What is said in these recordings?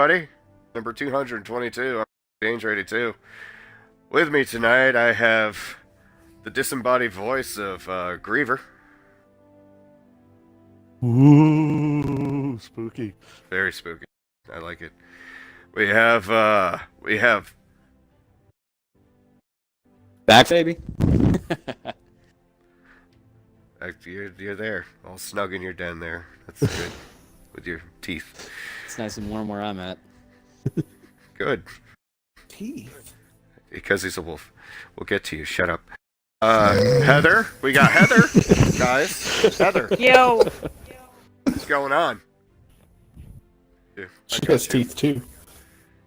everybody. Number 222. I'm Danger82. With me tonight, I have the disembodied voice of Griever. Ooh, spooky. Very spooky. I like it. We have Back, baby. you're there, all snug in your den there. That's good. With your teeth. It's nice and warm where I'm at. Good. Teeth. Because he's a wolf. We'll get to you. Shut up. Heather. We got Heather. Guys. Heather. Yo. What's going on? She has teeth too.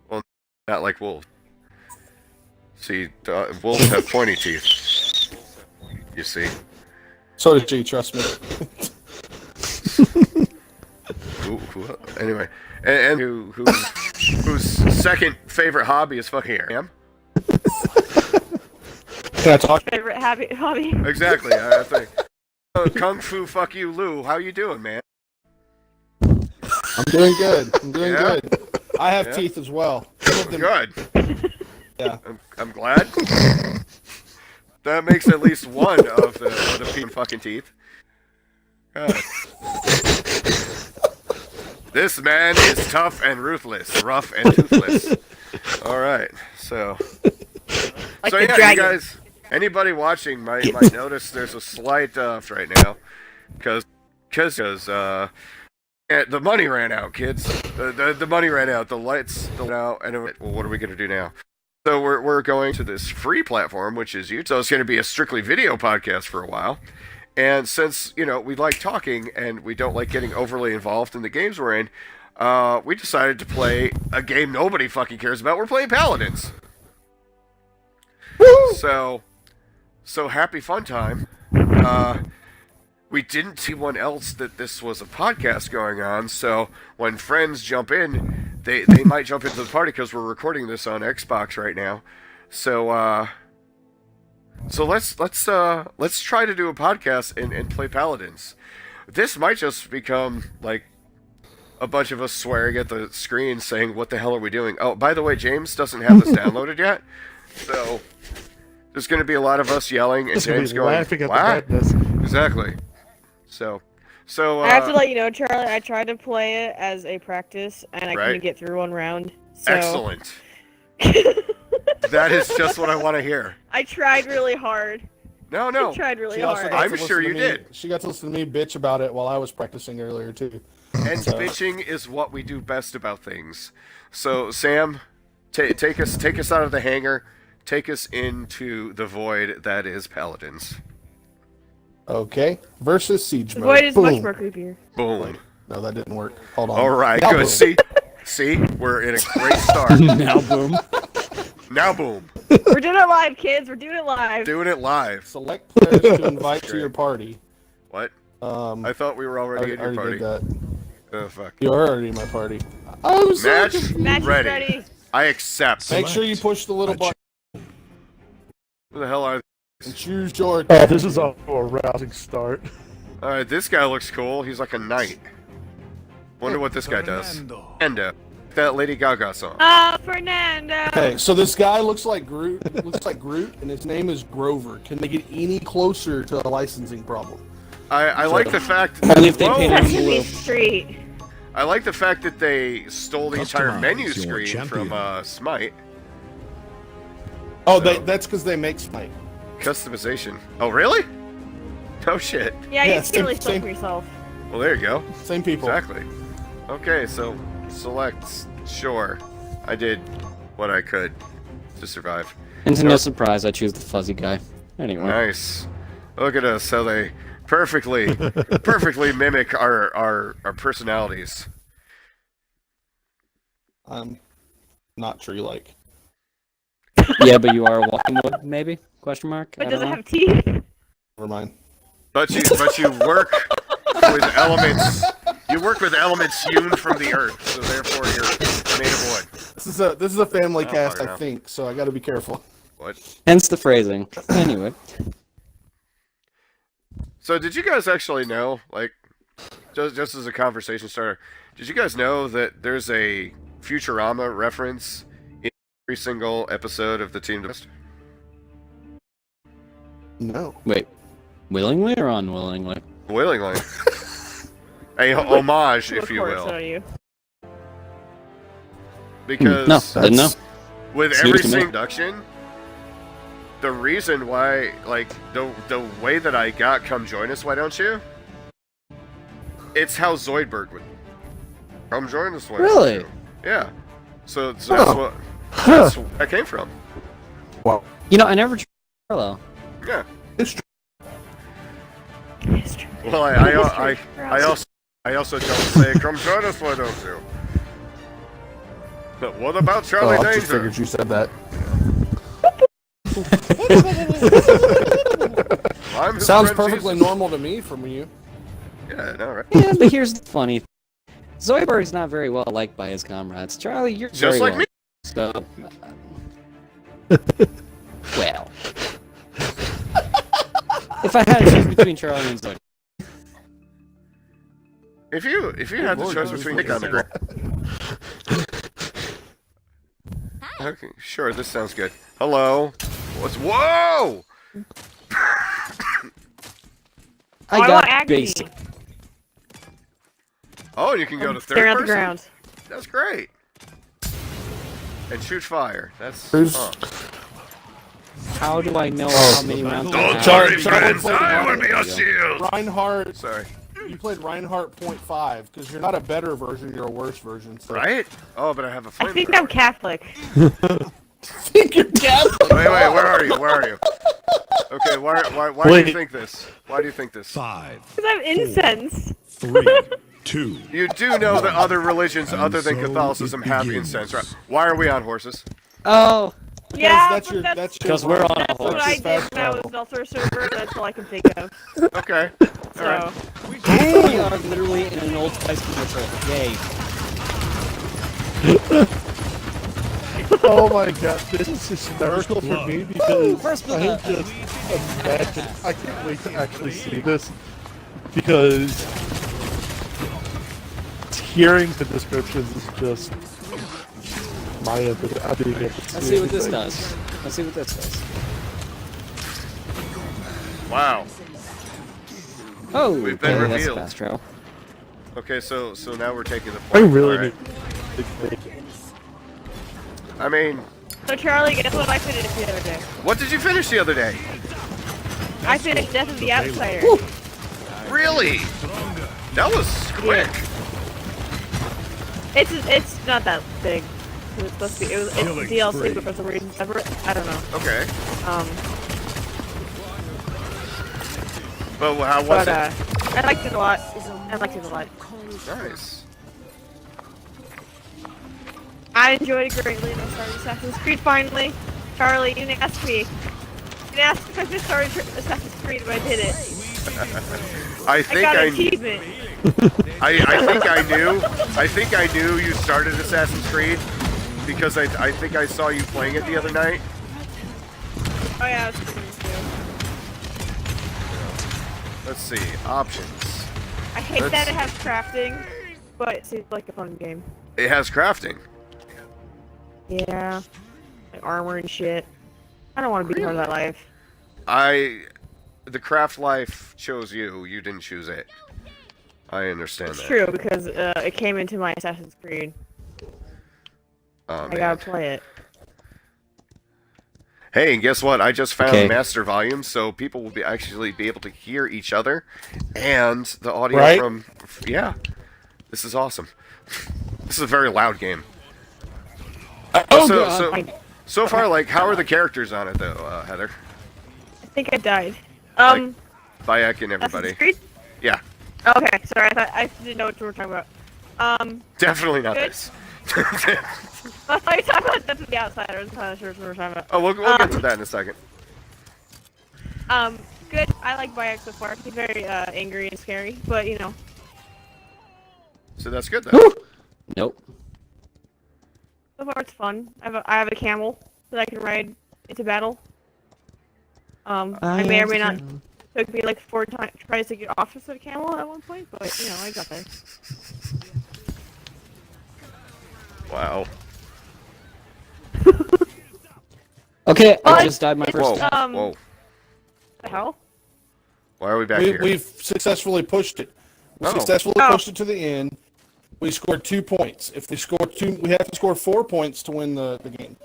Well, not like wolves. See, wolves have pointy teeth. You see. So did she, trust me. Anyway, and whose second favorite hobby is fucking ham? Can I talk? Favorite hobby. Exactly. I think. Kung Fu fuck you, Lou. How you doing, man? I'm doing good. I'm doing Yeah? good. I have teeth as well. Good. Yeah. I'm glad. That makes at least one of the peen fucking teeth. God. This man is tough and ruthless, rough and toothless. All right, so The yeah, dragon. you guys. Anybody watching might notice there's a slight right now, because the money ran out, kids. The money ran out. The lights went out, and well, what are we gonna do now? So we're going to this free platform, which is YouTube. So it's going to be a strictly video podcast for a while. And since, we like talking and we don't like getting overly involved in the games we're in, we decided to play a game nobody fucking cares about. We're playing Paladins. Woo! So happy fun time. We didn't see one else that this was a podcast going on, so when friends jump in, they might jump into the party because we're recording this on Xbox right now. So let's try to do a podcast and play Paladins. This might just become like a bunch of us swearing at the screen saying, "What the hell are we doing?" Oh, by the way, James doesn't have this downloaded yet, so there's going to be a lot of us yelling and James going, laughing at "What?" the madness. Exactly. So I have to let you know, Charlie, I tried to play it as a practice, and I Right. couldn't get through one round. So... Excellent. That is just what I want to hear. I tried really hard. No. I tried really She also hard. got to I'm listen sure to you me- did. She got to listen to me bitch about it while I was practicing earlier too. And bitching is what we do best about things. So Sam, take us out of the hangar. Take us into the void that is Paladins. Okay. Versus Siege The mode. void is Boom. much more creepier. Boom. No, that didn't work. Hold on. All right, Now good. boom. See, we're in a great start. Now, boom. Now, boom, We're doing it live, kids. We're doing it live. doing it live. Select players to invite to your party. What? I I thought we were already in your already party. did that. Oh fuck. You are already in my party. I was so Match confused. Match is ready. ready. I accept. Make sure you push the little button Who the hell are? and choose your. Oh, this is off to a rousing start. All right, this guy looks cool. He's like a knight. Wonder what this guy does. And that Lady Gaga song. Fernando. Okay, so this guy looks like Groot, and his name is Grover. Can they get any closer to a licensing problem? I like the fact. Only if they Whoa. paint it Sesame blue. Street. I like the fact that they stole the entire Customize menu your screen champion. from Smite. Oh, So- that's because they make Smite. Customization. Oh, really? Oh shit. Yeah, Yeah, you can really same- stuff same- for yourself. Well, there you go. Same people. Exactly. Okay, so select. Sure, I did what I could to survive. And to no surprise, I choose the fuzzy guy. Anyway. Nice. Look at us, how they perfectly mimic our personalities. I'm not tree-like. Yeah, but you are a walking wood, maybe? Question mark? But I does don't it know. have teeth? Never mind. But you work with elements. You work with elements hewn from the earth, so therefore you're made of wood. This is a family Oh, cast, fair I enough. think. So I got to be careful. What? Hence the phrasing. Anyway. So did you guys actually know, like, just as a conversation starter, did you guys know that there's a Futurama reference in every single episode of the Team Dust? No. Wait, willingly or unwillingly? Willingly. A homage, if Of you course, will. are you? Because No, didn't know. with It's every news to me. single production, the reason why, like, the way that I got Come Join Us, Why Don't You? It's how Zoidberg would. Come join us, why don't Really? you? Yeah. So that's Oh. that's where that came from. Wow. You know, I never tried Hello. Yeah. It's true. History. Well, I also don't say, come join us, why don't you? But what about Oh, Charlie I just Danger? figured you said that. I'm his Sounds friend perfectly Jesus. normal to me from you. Yeah, no, right? Yeah, but here's the funny thing. Zoidberg's not very well liked by his comrades. Charlie, you're Just very like well me. So, well, if I had to choose between Charlie and Zoidberg, If you had the Lord, choice that was between like Nick on the a- ground. Okay, sure, this sounds good. Hello. Whoa! I want got agony. basic. Oh, you can go to third Staring at person? the ground. That's great. And shoot fire. That's Who's- How do I know how many rounds I have? Charlie, friends, I will be a shield! Reinhardt, Sorry. you played Reinhardt .5 because you're not a better version, you're a worse version. So. Right? Oh, but I have a I flamethrower. think I'm Catholic. think you're Catholic. Wait, where are you? Where are you? Okay, why do Wait. you think this? Why do you think this? 5, Because I'm incense. 3, 2. You do know that other religions And other than so Catholicism it have begins. incense, right? Why are we on horses? Oh, Yeah, that's but your, that's, that's your because we're on a that's what horse. I That's your did when I was fast Delta server. That's all I can think of. Okay. So, Alright. we are literally in an Old Spice commercial. Yay. Oh my god, this is hysterical for me because First I blood. just imagine. I can't wait to actually see this because hearing the descriptions is just my empathy. I didn't get to see Let's see what this anything. does. Let's see what this does. Wow. Oh, We've been okay, that's a revealed. fast trail. Okay, so now we're taking the I point. really alright. need to make it. I mean, so Charlie, guess what I finished the other day? what did you finish the other day? I finished Death of the Outsider. Really? That was quick. It's not that big. It was supposed to be. It's DLC, but for some reason separate. I don't know. Okay. Um, But how was but it? I liked it a lot. I liked it a lot. Nice. I enjoyed it greatly and I started Assassin's Creed finally. Charlie, you didn't ask me. You didn't ask if I just started Assassin's Creed, but I did it. I I think got I, an achievement. I think I knew. I think I knew you started Assassin's Creed because I think I saw you playing it the other night. Oh yeah, I was pretty too. Let's see options. I hate That's- that it has crafting, but it seems like a fun game. It has crafting. Yeah, like armor and shit. I don't want to be part of that life. The craft life chose you. You didn't choose it. I understand It's that. true because it came into my Assassin's Creed. Oh, I man. gotta play it. Hey, and guess what? I just found Okay. master volume, so people will actually be able to hear each other and the audio Right? from. Yeah, this is awesome. This is a very loud game. Oh, so, God. so far, like, how are the characters on it though, Heather? I think I died. Bayek and everybody. Assassin's Creed? Yeah, Okay, sorry, I didn't know what you were talking about. definitely not Good. this. I thought you were talking about Death of the Outsider. I was not sure what you were talking about. Oh, we'll get to that in a second. Good. I like Bayek so far. He's very angry and scary, but you know. So that's good though. Nope. So far it's fun. I have a camel that I can ride into battle. I may or may not. Took me like 4 tries to get off of the camel at one point, but you know I got there. Wow. Okay, I But just died my it's, first. Whoa. Whoa. The hell? Why are we back here? We've successfully pushed it. We Oh. successfully Oh. pushed it to the end. We scored 2 points. If we score 2, we have to score 4 points to win the game.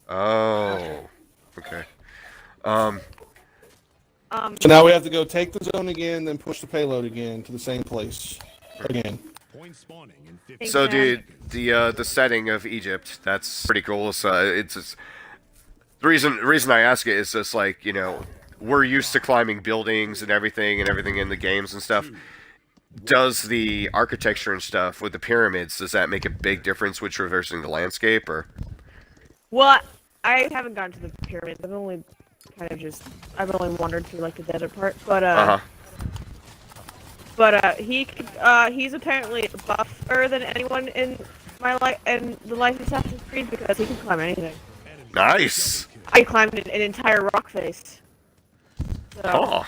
Oh. Okay. So now we have to go take the zone again, then push the payload again to the same place again. Point spawning in 15 So Exactly. the setting of Egypt, that's pretty cool. It's just, the reason I ask it is just like, you know, we're used to climbing buildings and everything in the games and stuff. Does the architecture and stuff with the pyramids, does that make a big difference with traversing the landscape, or? Well, I haven't gotten to the pyramids. I've only wandered through like the desert part. But Uh-huh. he's apparently buffer than anyone in my life and the life of Assassin's Creed because he can climb anything. Nice. I climbed an entire rock face. So, Oh.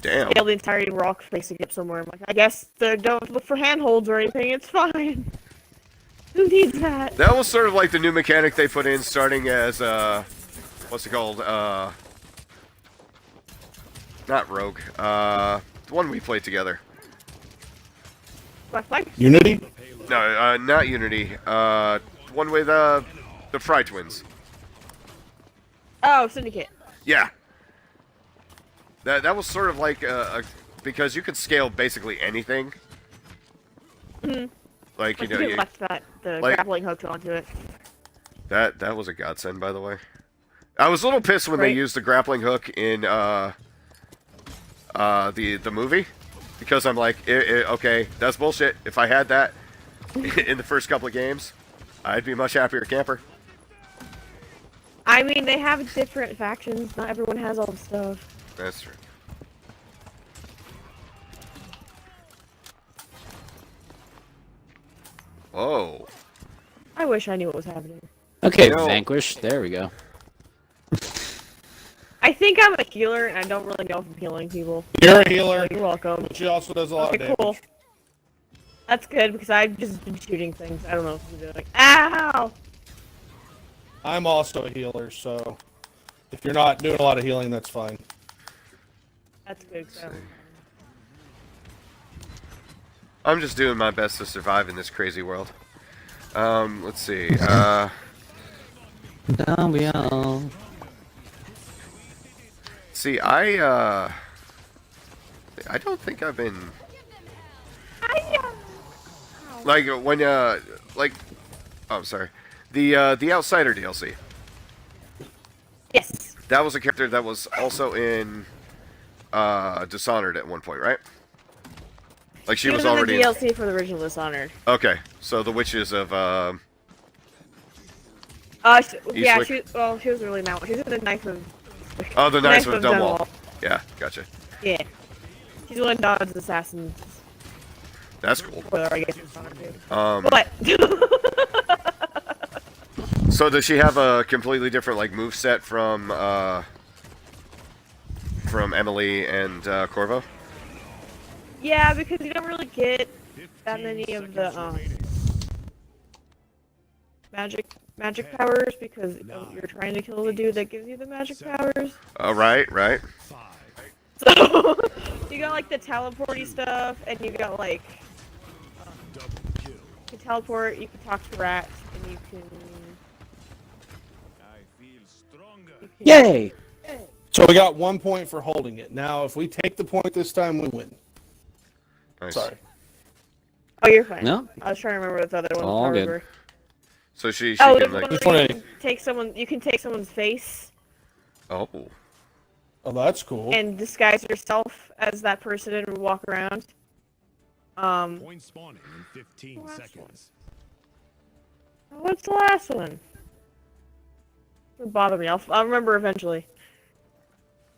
Damn. scaled the entire rock face to get somewhere. I'm like, I guess don't look for handholds or anything. It's fine. Who needs that? That was sort of like the new mechanic they put in, starting as what's it called? Not Rogue. The one we played together. Black Flag? Unity? No, not Unity. One with the Fry Twins. Oh, Syndicate. Yeah. That was sort of like because you could scale basically anything. Like, you Like, know, you left the like- grappling hook onto it. that was a godsend, by the way. I was a little pissed when they Right. used the grappling hook in the movie, because I'm like, okay, that's bullshit. If I had that in the first couple of games, I'd be a much happier camper. I mean, they have different factions. Not everyone has all the stuff. That's true. Whoa. I wish I knew what was happening. Okay, No. Vanquish. There we go. I think I'm a healer, and I don't really know if I'm healing people. You're a healer. You're welcome. She also does a lot of Okay, damage. cool. That's good, because I've just been shooting things. I don't know what you're doing. Ow! I'm also a healer, so if you're not doing a lot of healing, that's fine. That's good, so. I'm just doing my best to survive in this crazy world. Let's see. Down we all. See, I don't think I've been like when like oh, I'm sorry. The Outsider DLC. Yes. That was a character that was also in Dishonored at one point, right? Like she was in already the DLC for the original Dishonored. Okay, so the witches of Yeah, Eastwick? she was really mad. She was in the Knife of... oh, the Knights of Dunwall. Dunwall. Yeah, gotcha. Yeah. She's one of Dodge's assassins. That's cool. Spoiler, I guess, Dishonored too. But But... so does she have a completely different like move set from Emily and Corvo? yeah, because you don't really get that many of the, magic powers, because you're trying to kill the dude that gives you the magic powers. Right. So, you got, like, the teleporty stuff, and you got, like, you can teleport, you can talk to rats, and you can... Yay! So we got 1 point for holding it. Now, if we take the point this time, we win. Nice. Sorry. Oh, you're fine. No. I was trying to remember what the other one All good. were. So she Oh, can there's like one Which where one you can take someone's face oh Oh, that's cool. and disguise yourself as that person and walk around. Point spawning in 15 Last seconds. What's the last one? It'll bother me. I'll remember eventually.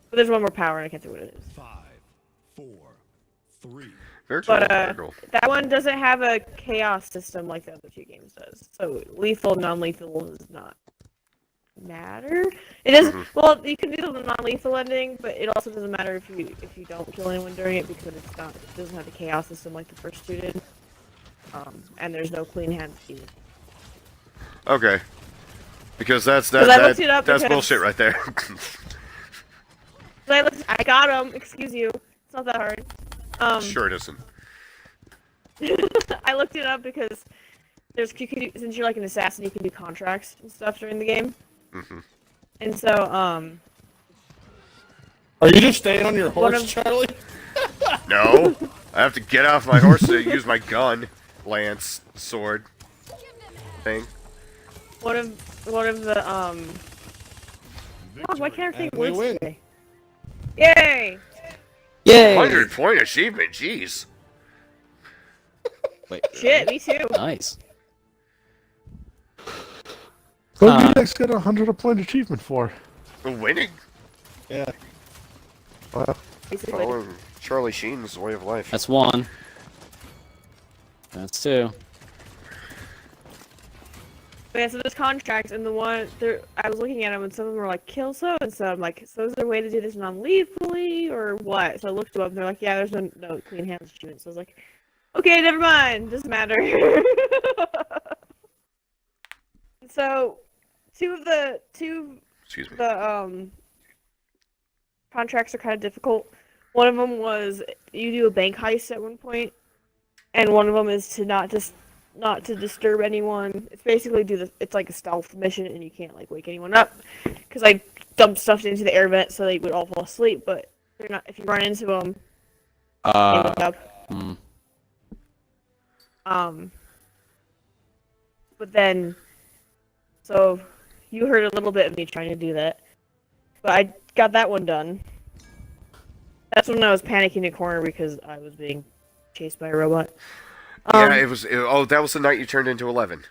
But there's one more power and I can't think what it is. 5, 4, 3. very cool. But Very cool. that one doesn't have a chaos system like the other two games does. So lethal, non-lethal does not matter. It doesn't. Well, you can do the non-lethal ending, but it also doesn't matter if you don't kill anyone during it because it doesn't have the chaos system like the first two did. and there's no clean hands either. Okay. Because that's I looked it up that's because- bullshit right there. So I got him. Excuse you. It's not that hard. Sure it isn't. I looked it up because since you're like an assassin, you can do contracts and stuff during the game. Mm-hmm. And so, Are you just staying on your One horse, of- Charlie? No, I have to get off my horse to use my gun, lance, sword, thing. one of the God, why can't I think And we words win. today? Yay! Yay! 100-point achievement. Jeez. Wait, Shit, me too. nice. What did you guys get a 100-point achievement for? Winning. Yeah. Wow. Basically. Following Charlie Sheen's way of life. That's one. That's two. But yeah, so there's contracts, and I was looking at them, and some of them were like, kill so and so. I'm like, so is there a way to do this non-lethally, or what? So I looked them up, and they're like, yeah, there's no clean hands achievement. So I was like, okay, never mind, doesn't matter. So, two of the Excuse me. contracts are kind of difficult. One of them was you do a bank heist at one point, and one of them is to not to disturb anyone. It's basically it's like a stealth mission, and you can't like wake anyone up. Because I dumped stuff into the air vent so they would all fall asleep, but they're not. If you run into them, they wake up. But then, so you heard a little bit of me trying to do that, but I got that one done. That's when I was panicking in a corner because I was being chased by a robot. Yeah, it was. Oh, that was the night you turned into 11.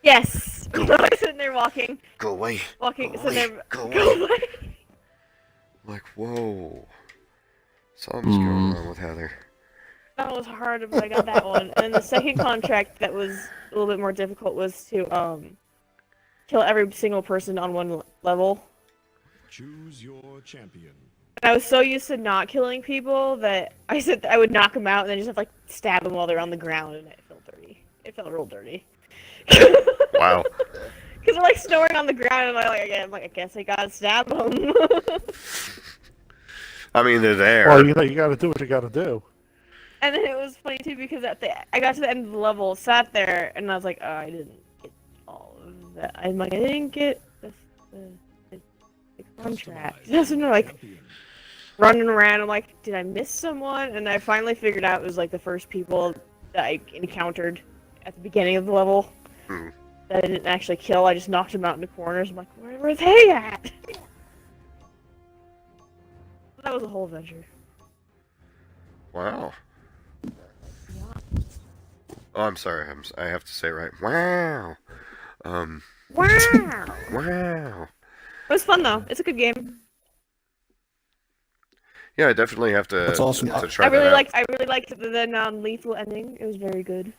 Yes. I was sitting there walking, Go away. sitting there. Go Go away. away. Like, whoa. Something's going on with Heather. That was hard, but I got that one. And then the second contract that was a little bit more difficult was to kill every single person on one level. Choose your champion. And I was so used to not killing people that I said that I would knock them out and then just have to, like, stab them while they're on the ground, and it felt dirty. It felt real dirty. Wow. Because they're like snoring on the ground, and I'm like, I guess I gotta stab them. I mean, they're there. Well, you gotta do what you gotta do. And then it was funny too because I got to the end of the level, sat there, and I was like, oh, I didn't get all of that. I'm like, I didn't get the contract. Customize So they're like champion. running around. I'm like, did I miss someone? And I finally figured out it was like the first people that I encountered at the beginning of the level Mhm. that I didn't actually kill. I just knocked them out into corners. I'm like, where were they at? That was a whole adventure. Wow. Oh, I'm sorry. I have to say it right. Wow. Wow! Wow. It was fun though. It's a good game. Yeah, I definitely have to. That's awesome. To try I really that out. liked the non-lethal ending. It was very good.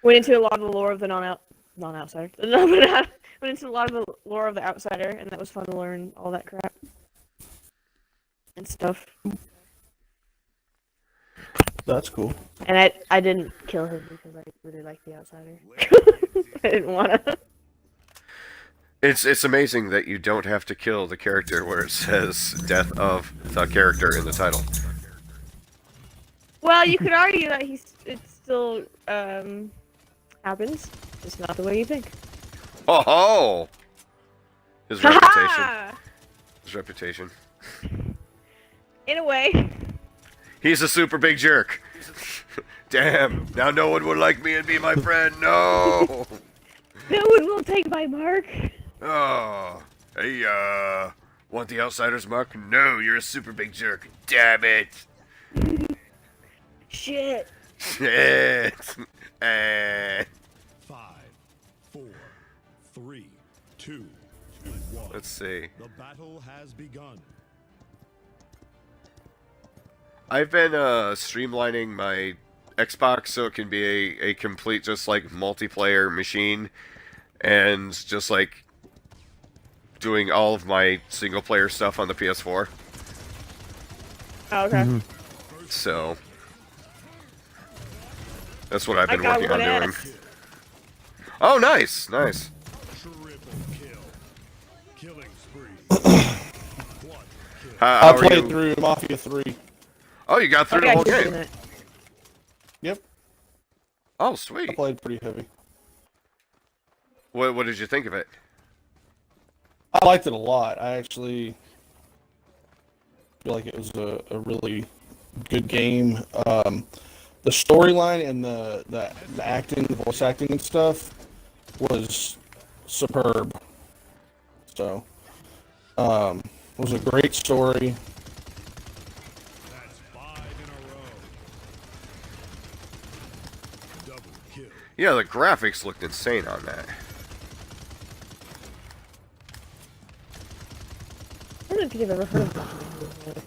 Went into a lot of the lore of the non-outsider. Went into a lot of the lore of the outsider, and that was fun to learn all that crap and stuff. That's cool. And I didn't kill him because I really liked the outsider. I didn't wanna. It's amazing that you don't have to kill the character where it says death of the character in the title. Well, you could argue that it still happens. Just not the way you think. Oh ho! His reputation. Ha-ha! His reputation. In a way. He's a super big jerk. Damn, now no one would like me and be my friend. No! No one will take my mark. Oh. Hey, want the outsider's mark? No, you're a super big jerk. Damn it. Shit. Shit. Eh. 5, 4, 3, 2, 1. Let's see. The battle has begun. I've been streamlining my Xbox so it can be a complete just like multiplayer machine and just like doing all of my single player stuff on the PS4. Oh, okay. So That's what I've been got working on one doing. ass. Oh, nice, nice. Triple kill. Killing spree. Quad kill. How I are played you? through Mafia 3. Oh, you got through the Yeah, whole he's doing game. it. Yep, Oh, I sweet. played pretty heavy. What did you think of it? I liked it a lot. I actually feel like it was a really good game. The storyline and the acting, the voice acting and stuff was superb. So, it was a great story. That's 5 in a row. Double kill. Yeah, the graphics looked insane on that. I don't think I've ever heard of that.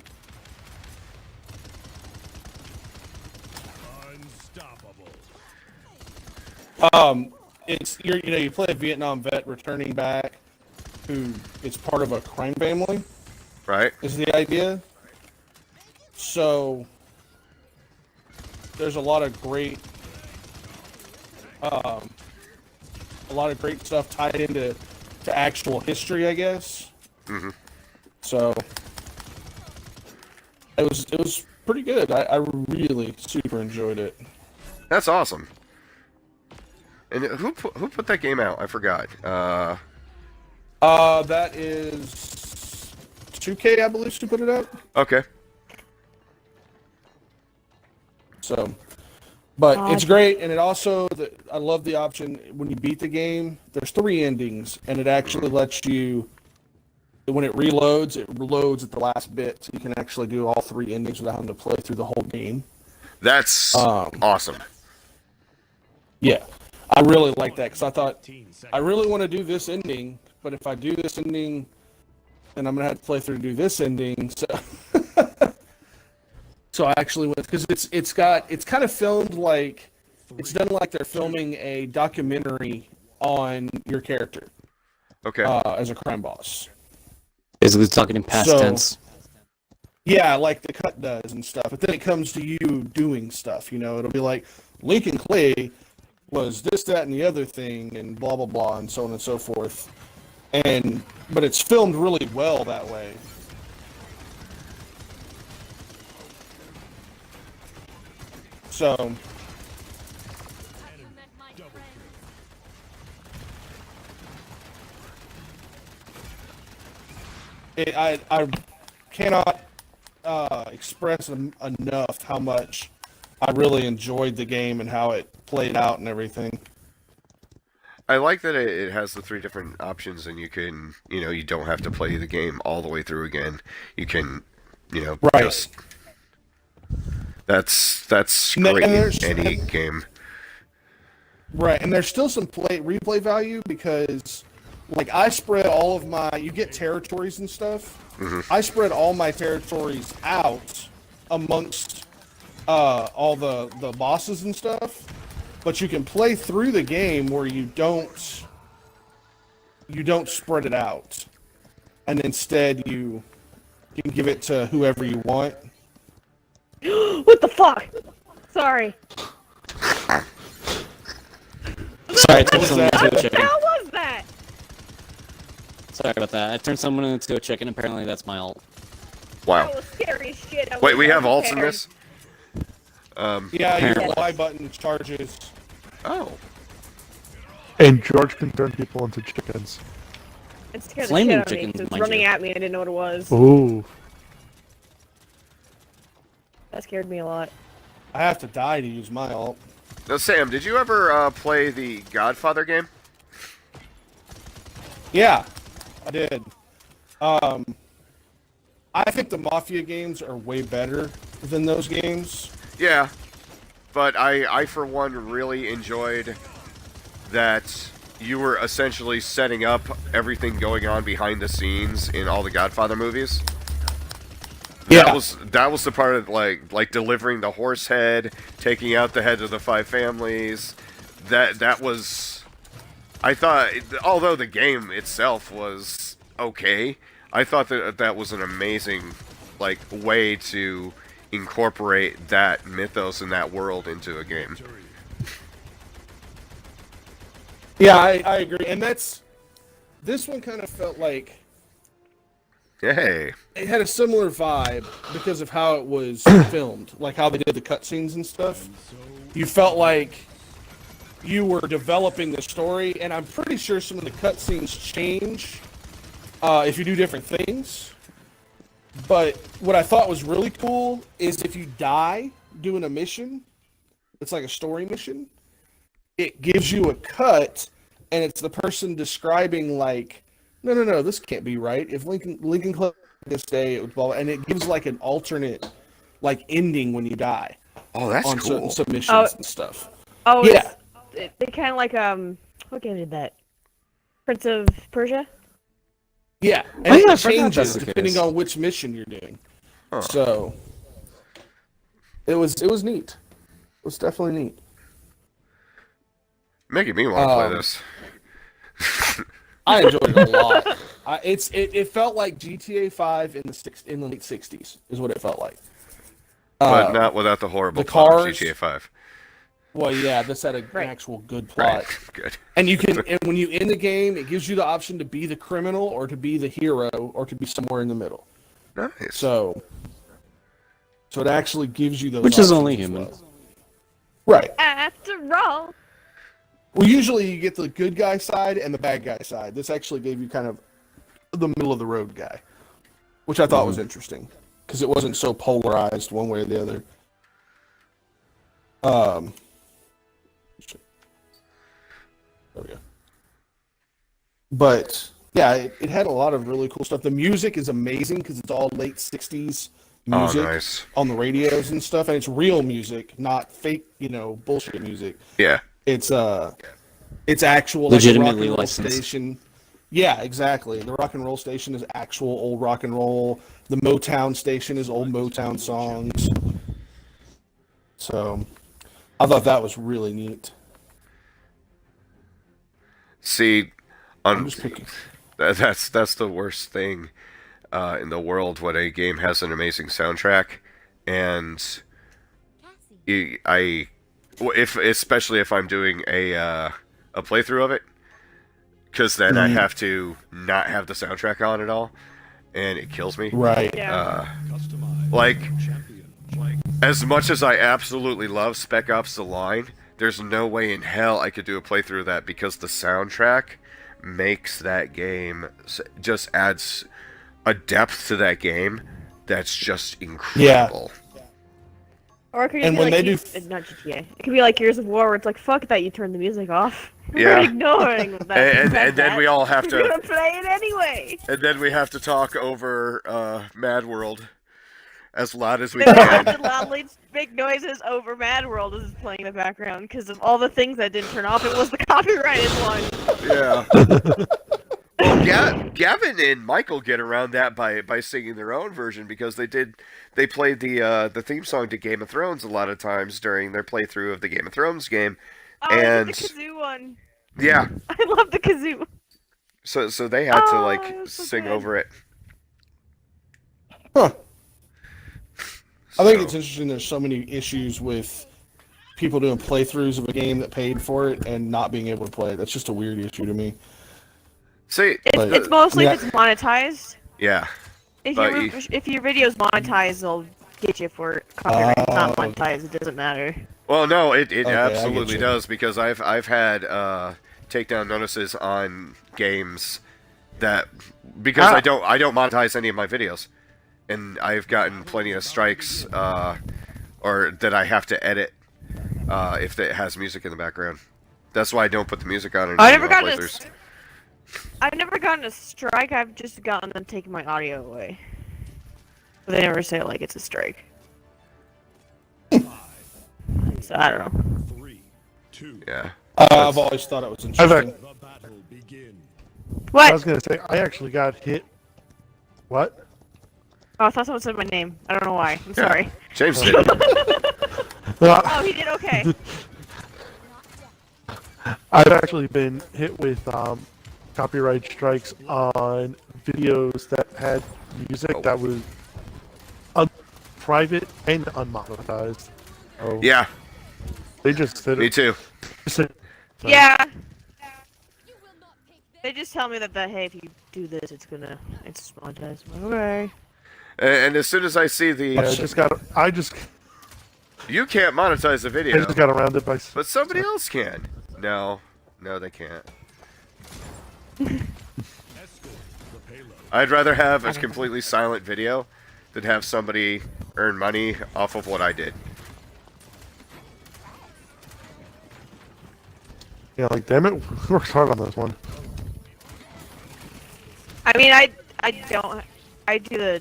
Unstoppable. It's you play a Vietnam vet returning back who is part of a crime family. Right? Is the idea. So there's a lot of great stuff tied into actual history, I guess. Mhm. So it was pretty good. I really super enjoyed it. That's awesome. And who put that game out? I forgot. That is 2K, I believe, to put it out. Okay. So, but it's great, and it also I love the option when you beat the game. There's 3 endings, and it actually lets you. When it reloads at the last bit, so you can actually do all 3 endings without having to play through the whole game. That's awesome. Yeah, I really like that because I thought 15 seconds. I really want to do this ending, but if I do this ending, then I'm gonna have to play through to do this ending. So, so I actually went because it's kind of filmed like it's done like they're filming a documentary on your character Okay. as a crime boss. Basically talking in past So- tense. Yeah, like the cut does and stuff. But then it comes to you doing stuff. It'll be like Lincoln Clay was this, that, and the other thing, and blah blah blah, and so on and so forth. But it's filmed really well that way. So I cannot express enough how much I really enjoyed the game and how it played out and everything. I like that it has the 3 different options, and you can, you don't have to play the game all the way through again. You can, Right. just. That's And great there's- in any game. Right, and there's still some replay value because, like, I spread all of my. You get territories and stuff. I spread all my territories out amongst all the bosses and stuff. But you can play through the game where you don't spread it out, and instead you can give it to whoever you want. What the fuck? Sorry. Sorry, I turned was someone that? into a What the chicken. hell was that? Sorry about that. I turned someone into a chicken. Apparently, that's my ult. Wow. That was scary as shit. I Wait, was we have ults in unprepared. this? Yeah, your Apparently. Y button charges. Oh. And George can turn people into chickens. It scared Flaming the shit out of me chickens, 'cause it was mind running you. at me. I didn't know what it was. Ooh. That scared me a lot. I have to die to use my ult. Now, Sam, did you ever play the Godfather game? Yeah, I did. I think the Mafia games are way better than those games. Yeah. But I for one, really enjoyed that you were essentially setting up everything going on behind the scenes in all the Godfather movies. That was the part of like delivering the horse head, taking out the heads of the 5 families. That was, I thought, although the game itself was okay, I thought that was an amazing way to incorporate that mythos and that world into a game. Yeah, I agree, and this one kind of felt like Hey. it had a similar vibe because of how it was filmed, like how they did the cutscenes and stuff. You felt like you were developing the story, and I'm pretty sure some of the cutscenes change if you do different things. But what I thought was really cool is if you die doing a mission, it's like a story mission, it gives you a cut, and it's the person describing like, no, this can't be right. If Lincoln Club this day, it was blah, and it gives like an alternate like ending when you die. Oh, that's on cool. certain submissions and stuff. Oh, Yeah. They kind of like what game did that? Prince of Persia. Yeah, and Oh, yeah, I it forgot changes that's the depending case. on which mission you're doing. Huh. So it was neat. It was definitely neat. Making me want to play this. I enjoyed it a lot. It felt like GTA 5 in the late 60s is what it felt like. But not without the horrible the plot of cars- GTA 5. Well, yeah, this had an Right. actual good plot. Right. Good. And when you end the game, it gives you the option to be the criminal or to be the hero or to be somewhere in the middle. Nice. So it actually gives you those Which is options only as human. well. Right. After all. Well, usually you get the good guy side and the bad guy side. This actually gave you kind of the middle of the road guy, which I thought was interesting because it wasn't so polarized one way or the other. There we go. But yeah, it had a lot of really cool stuff. The music is amazing because it's all late '60s music nice. on the radios and stuff, and it's real music, not fake, bullshit music. Yeah. It's actual Legitimately like, the rock and roll licensed. station. Yeah, exactly. The rock and roll station is actual old rock and roll. The Motown station is old Motown songs. So, I thought that was really neat. See, I'm just picking. that's the worst thing in the world when a game has an amazing soundtrack, and especially if I'm doing a playthrough of it, because then I have to not have the soundtrack on at all, and it kills me. Right. Yeah. Like, Champion. Like, as much as I absolutely love Spec Ops: The Line, there's no way in hell I could do a playthrough of that because the soundtrack makes that game, just adds a depth to that game that's just incredible. Or it could And be when like they not GTA. It could be like Gears of War, where it's like, fuck that, you turn the music off. Yeah. We're ignoring that. And then we all have We're to, gonna play it anyway. and then we have to talk over Mad World as loud as we Then we have can. to loudly make noises over Mad World as it's playing in the background because of all the things that didn't turn off. It was the copyrighted one. Yeah. Well, Gavin and Michael get around that by singing their own version because they played the theme song to Game of Thrones a lot of times during their playthrough of the Game of Thrones game. Oh, I And did the kazoo one. yeah, I love the kazoo. so they had to Oh, like it was so sing good. over it. Huh. I think So- it's interesting there's so many issues with people doing playthroughs of a game that paid for it and not being able to play it. That's just a weird issue to me. See, But- It's mostly Yeah. if it's monetized. yeah, If But if your video's monetized, they'll get you for copyright. If it's not Oh. monetized, it doesn't matter. well, no, it Okay, I get absolutely you. does because I've had takedown notices on games that because I don't monetize any of my videos, and I've gotten plenty of strikes or that I have to edit if it has music in the background. That's why I don't put the music on in I any never of my got a playthroughs. I've never gotten a strike. I've just gotten them taking my audio away. But they never say like it's a strike. So I don't know. 3, 2, Yeah. I've always thought it was interesting. the battle begin. What? I was gonna say I actually got hit. What? Oh, I thought someone said my name. I don't know why. I'm Yeah. sorry. James did. Oh, he did okay. I've actually been hit with copyright strikes on videos that had music that was private and unmonetized. Oh, Yeah, they just said me too. So, Yeah. They just tell me that hey, if you do this, it's monetized. I'm like, okay. And as soon as I see Yeah, the, you can't monetize the I video, just got around it by. but somebody else can. No, they can't. I'd rather have a completely silent video than have somebody earn money off of what I did. Yeah, like damn it, works hard on this one. I mean, I do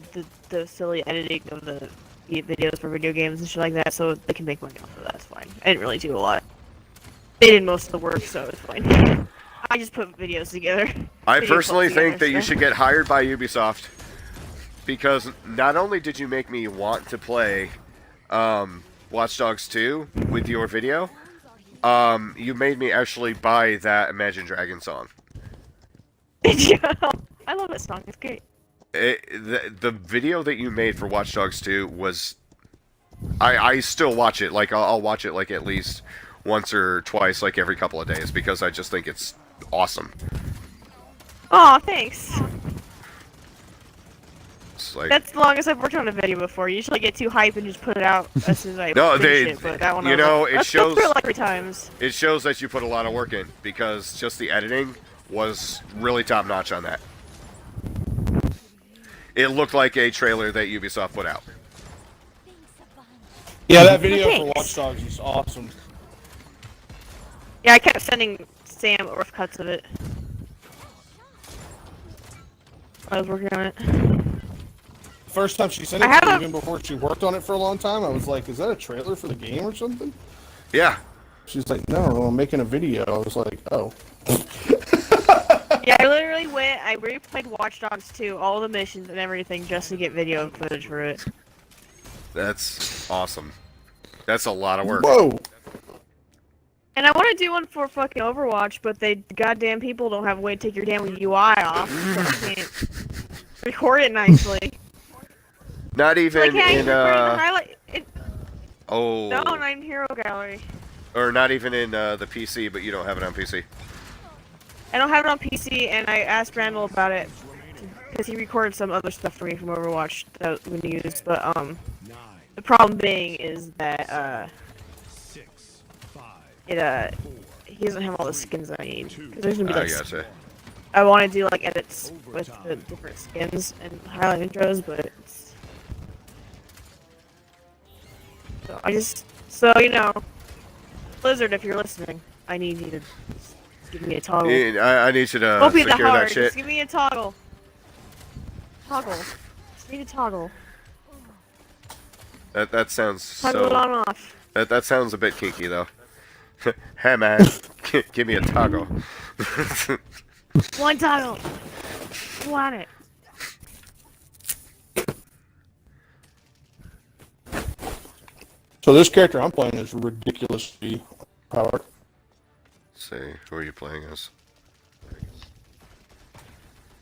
the silly editing of the videos for video games and shit like that, so they can make money off of that. It's fine. I didn't really do a lot. They did most of the work, so it's fine. I just put videos together. I personally think that you should get hired by Ubisoft because not only did you make me want to play Watch Dogs 2 with your video, you made me actually buy that Imagine Dragons song. I love that song. It's great. The video that you made for Watch Dogs 2 was... I still watch it. Like, I'll watch it like at least once or twice, like every couple of days, because I just think it's awesome. Aw, thanks. It's like... That's the longest I've worked on a video before. Usually I get too hype and just put it out as soon as I No, finish it, but that one you know, it shows... That's like 3 times. It shows that you put a lot of work in, because just the editing was really top-notch on that. It looked like a trailer that Ubisoft put out. Yeah, that video for Thanks. Watch Dogs is awesome. Yeah, I kept sending Sam rough cuts of it. I was working on it. First time she sent it to me, even before she worked on it for a long time, I was like, is that a trailer for the game or something? Yeah. She's like, no, I'm making a video. I was like, oh. Yeah, I literally I replayed Watch Dogs 2, all the missions and everything, just to get video footage for it. That's awesome. That's a lot of work. Whoa! And I want to do one for fucking Overwatch, but they goddamn people don't have a way to take your damn UI off, so I can't record it nicely. Not even in oh. No, not in Hero Gallery. Or not even in the PC, but you don't have it on PC. I don't have it on PC, and I asked Randall about it because he recorded some other stuff for me from Overwatch that we can use. But the problem being is that he doesn't have all the skins I need. Cause there's gonna be like, gotcha. I want to do like edits with the different skins and highlight intros, but it's... So you know, Blizzard, if you're listening, I need you to give me a toggle. I need you to Don't be secure that hard. that shit. Just give me a toggle. Just need a toggle. That sounds Toggle it on off. That sounds a bit kinky though. Hey man, give me a toggle. One toggle. I want it. So this character I'm playing is ridiculously powered. Let's see, who are you playing as?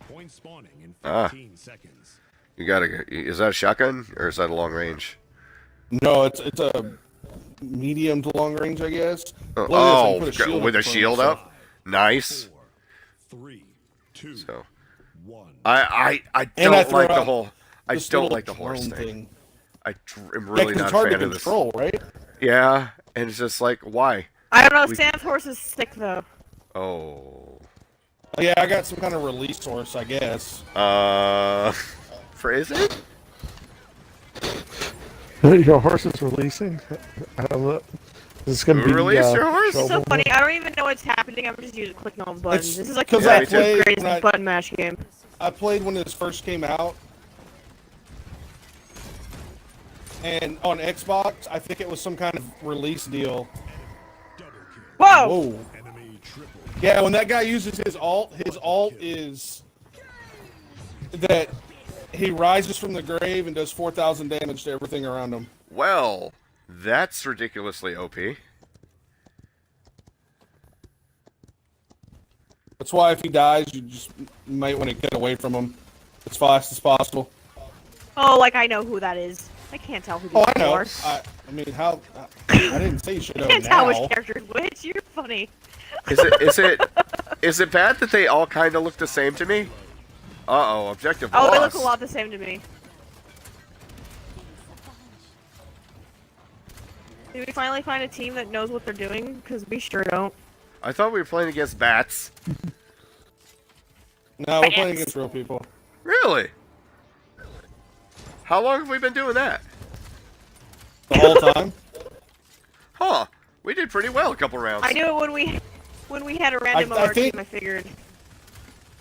Point spawning in 15 seconds. You gotta. Is that a shotgun or is that a long range? No, it's a medium to long range, I guess. Oh, with a shield up. Nice. 4, 3, 2, So 1. I don't like the whole. I don't like the horse thing. I am really not a fan of this. Control, right? Yeah, and it's just like, why? I don't know. Sam's horse is sick though. Oh. Yeah, I got some kind of release horse, I guess. Is it? Your horse is releasing? I don't know. This is gonna be Release your horse? It's so funny. I don't even know what's happening. I'm just clicking on buttons. This is like the because I played greatest button mash game. I played when this first came out, and on Xbox, I think it was some kind of release deal. Whoa! Whoa! Yeah, when that guy uses his ult is that he rises from the grave and does 4,000 damage to everything around him. Well, that's ridiculously OP. That's why if he dies, you just might want to get away from him as fast as possible. Oh, like I know who that is. I can't tell who these Oh, I know. are. I mean, how? I didn't say you should know I can't now. tell which character is which. You're funny. Is Is it bad that they all kind of look the same to me? Uh-oh, objective Oh, they lost. look a lot the same to me. Did we finally find a team that knows what they're doing? Because we sure don't. I thought we were playing against bats. No, we're playing against real people. Really? How long have we been doing that? The whole time? Huh. We did pretty well a couple rounds. I knew it when we had a random I OR think- team, I figured.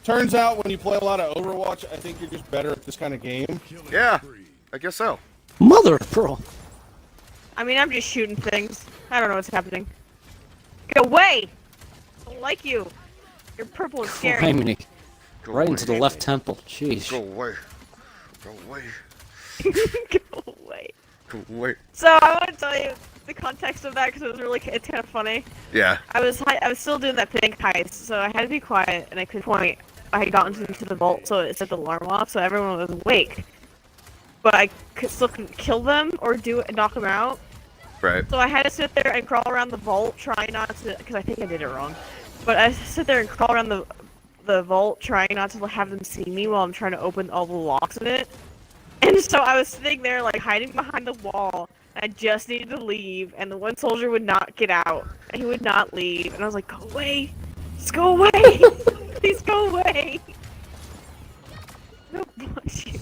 Turns out when you play a lot of Overwatch, I think you're just better at this kind of game. Yeah, I guess so. Mother of pearl. I mean, I'm just shooting things. I don't know what's happening. Get away! I don't like you. You're purple and scary. Criminy. Go Right away. into the left temple. Jeez. Go away. Go away. Go away. Go away. So I want to tell you the context of that because it's kind of funny. Yeah. I was still doing that pink heist, so I had to be quiet and I could point. I had gotten into the vault, so it set the alarm off, so everyone was awake. But I still couldn't kill them or knock them out. Right. So I had to sit there and crawl around the vault, trying not to, because I think I did it wrong. But I sit there and crawl around the vault, trying not to have them see me while I'm trying to open all the locks in it. And so I was sitting there, like, hiding behind the wall. I just needed to leave, and the one soldier would not get out. And he would not leave. And I was like, go away! Just go away! Please go away! No, bless you.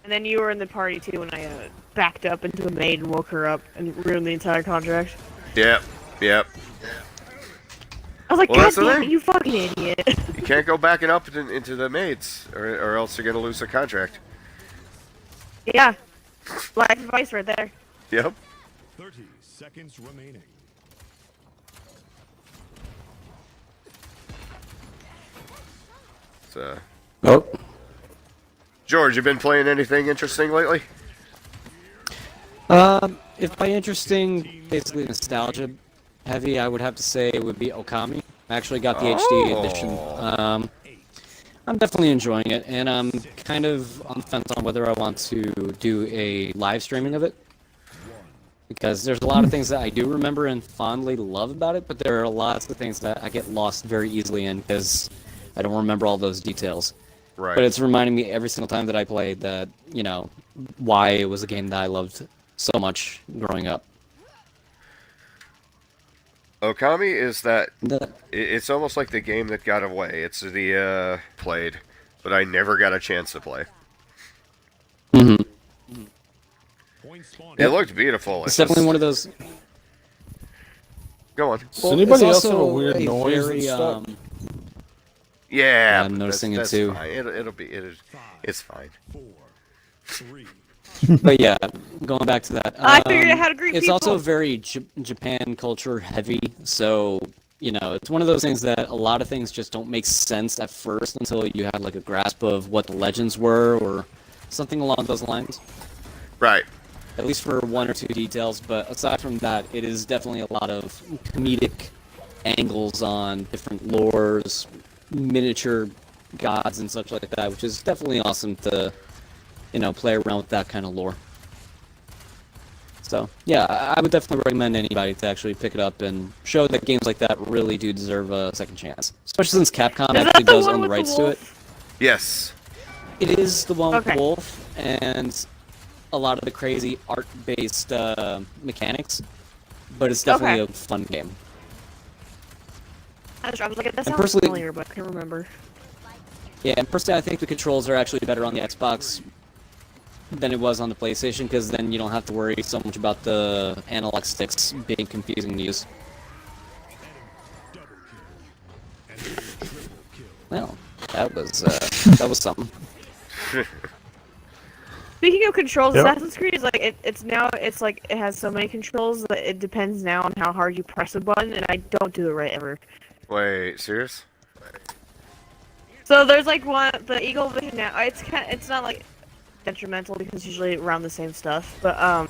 And then you were in the party too when I backed up into a maid and woke her up and ruined the entire contract. Yep. Yep. I was like, Well, God that's the damn thing. it, you fucking idiot. You can't go backing up into the maids, or else you're gonna lose the contract. Yeah. Life advice right there. Yep. 30 seconds remaining. So, Oh. George, you been playing anything interesting lately? If by interesting, basically nostalgia heavy, I would have to say it would be Okami. I actually got the HD edition. I'm definitely enjoying it, and I'm kind of on the fence on whether I want to do a live streaming of it. Because there's a lot of things that I do remember and fondly love about it, but there are lots of things that I get lost very easily in because I don't remember all those details. Right. But it's reminding me every single time that I played that, you know, why it was a game that I loved so much growing up. Okami is that The- it's almost like the game that got away. It's the played, but I never got a chance to play. Mhm. Point spawn. It looked beautiful. It's definitely one of those. Go on. Does Well, anybody it's else have a also weird noise very, and stuff? Yeah, I'm but noticing it that's too. Fine. It's fine. 4, 3. But yeah, going back to that. I figured out how to greet It's people. also very Japan culture heavy, so you know, it's one of those things that a lot of things just don't make sense at first until you have like a grasp of what the legends were or something along those lines. Right. At least for one or two details, but aside from that, it is definitely a lot of comedic angles on different lores, miniature gods and such like that, which is definitely awesome to, you know, play around with that kind of lore. So, yeah, I would definitely recommend anybody to actually pick it up and show that games like that really do deserve a second chance. Especially since Capcom Is that actually the does one own the with the rights to it. wolf? Yes. It is the one with Okay. Wolf and a lot of the crazy art-based mechanics, but it's definitely Okay. a fun game. I was like, that And sounds personally- familiar, but I can't remember. Yeah, and personally, I think the controls are actually better on the Xbox than it was on the PlayStation, because then you don't have to worry so much about the analog sticks being confusing to use. Well, that was something. Speaking of controls, Yep. Assassin's Creed is like it's like it has so many controls that it depends now on how hard you press a button, and I don't do it right ever. Wait, serious? So there's like the Eagle Vision now. It's not like detrimental because it's usually around the same stuff, but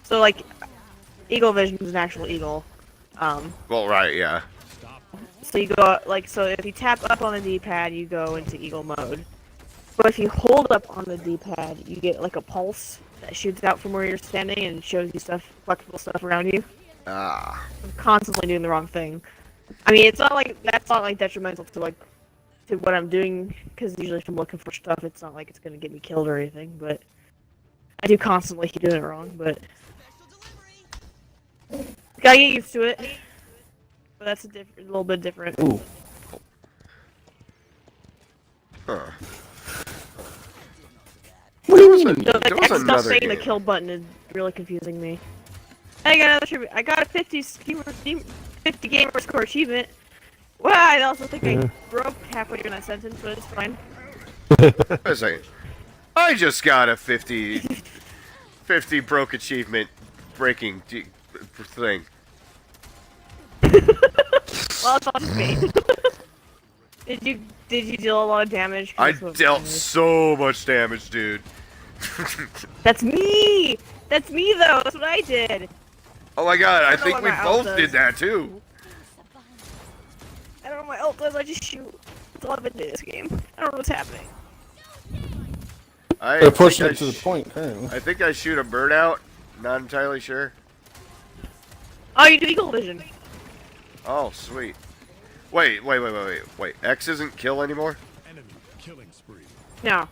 so like Eagle Vision is an actual eagle. Well, right, yeah. So you go so if you tap up on the D-pad, you go into eagle mode. But if you hold up on the D-pad, you get like a pulse that shoots out from where you're standing and shows you stuff, collectible stuff around you. Ah. I'm constantly doing the wrong thing. I mean, it's not like that's not like detrimental to what I'm doing, because usually if I'm looking for stuff, it's not like it's gonna get me killed or anything. But I do constantly keep doing it wrong. But gotta get used to it. But that's a little bit different. Ooh. Huh. What do you was mean? a- So There like was X not another saying the game. kill button is really confusing me. I got another tribute. I got a 50 gamer score achievement. Well, I also think I broke halfway through that sentence, but it's fine. Wait a second. I just got a 50 broke achievement breaking thing. Well, it's all just me. Did you deal a lot of damage? 'Cause I that's what dealt matters. so much damage, dude. That's me! That's me though, that's what I did! Oh my god, I don't know think what we my ult both did does. that too. I don't know what my ult does, I just shoot. That's all I've been doing this game. I don't know what's happening. I They're think pushing I it to the point, apparently. I think I shoot a bird out. Not entirely sure. Oh, you do eagle vision. Oh, sweet. Wait. X isn't kill anymore? Enemy killing spree. No.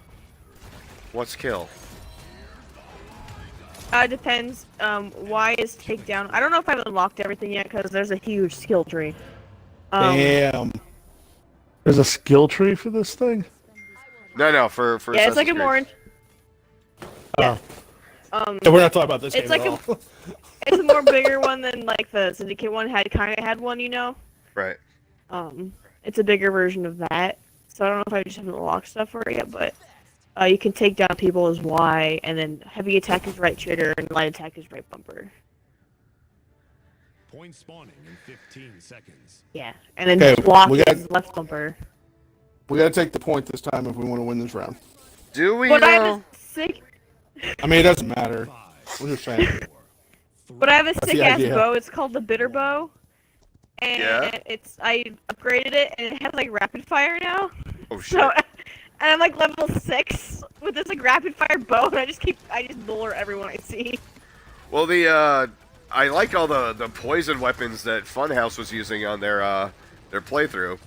What's kill? Depends. Y is takedown. I don't know if I've unlocked everything yet, because there's a huge skill tree. Damn. There's a skill tree for this thing? No, for Yeah, it's like a Assassin's more... Creed. Yeah. Yeah, we're not talking about this It's game like at all. It's a more bigger one than like the Syndicate one had one, you know? Right. It's a bigger version of that. So I don't know if I just haven't unlocked stuff for it yet, but you can take down people as Y, and then heavy attack is right trigger, and light attack is right bumper. Point spawning in 15 seconds. Yeah, and then Okay, block we got- is left bumper. We gotta take the point this time if we want to win this round. Do we But I have know? a sick, I mean, it doesn't matter. We're just saying. but I have a the sick ass idea. bow. It's called the Bitter Bow, and Yeah? I upgraded it, and it has like rapid fire now. Oh shit. So, and I'm like level 6 with this like rapid fire bow, and I just buller everyone I see. Well, I like all the poison weapons that Funhouse was using on their playthrough.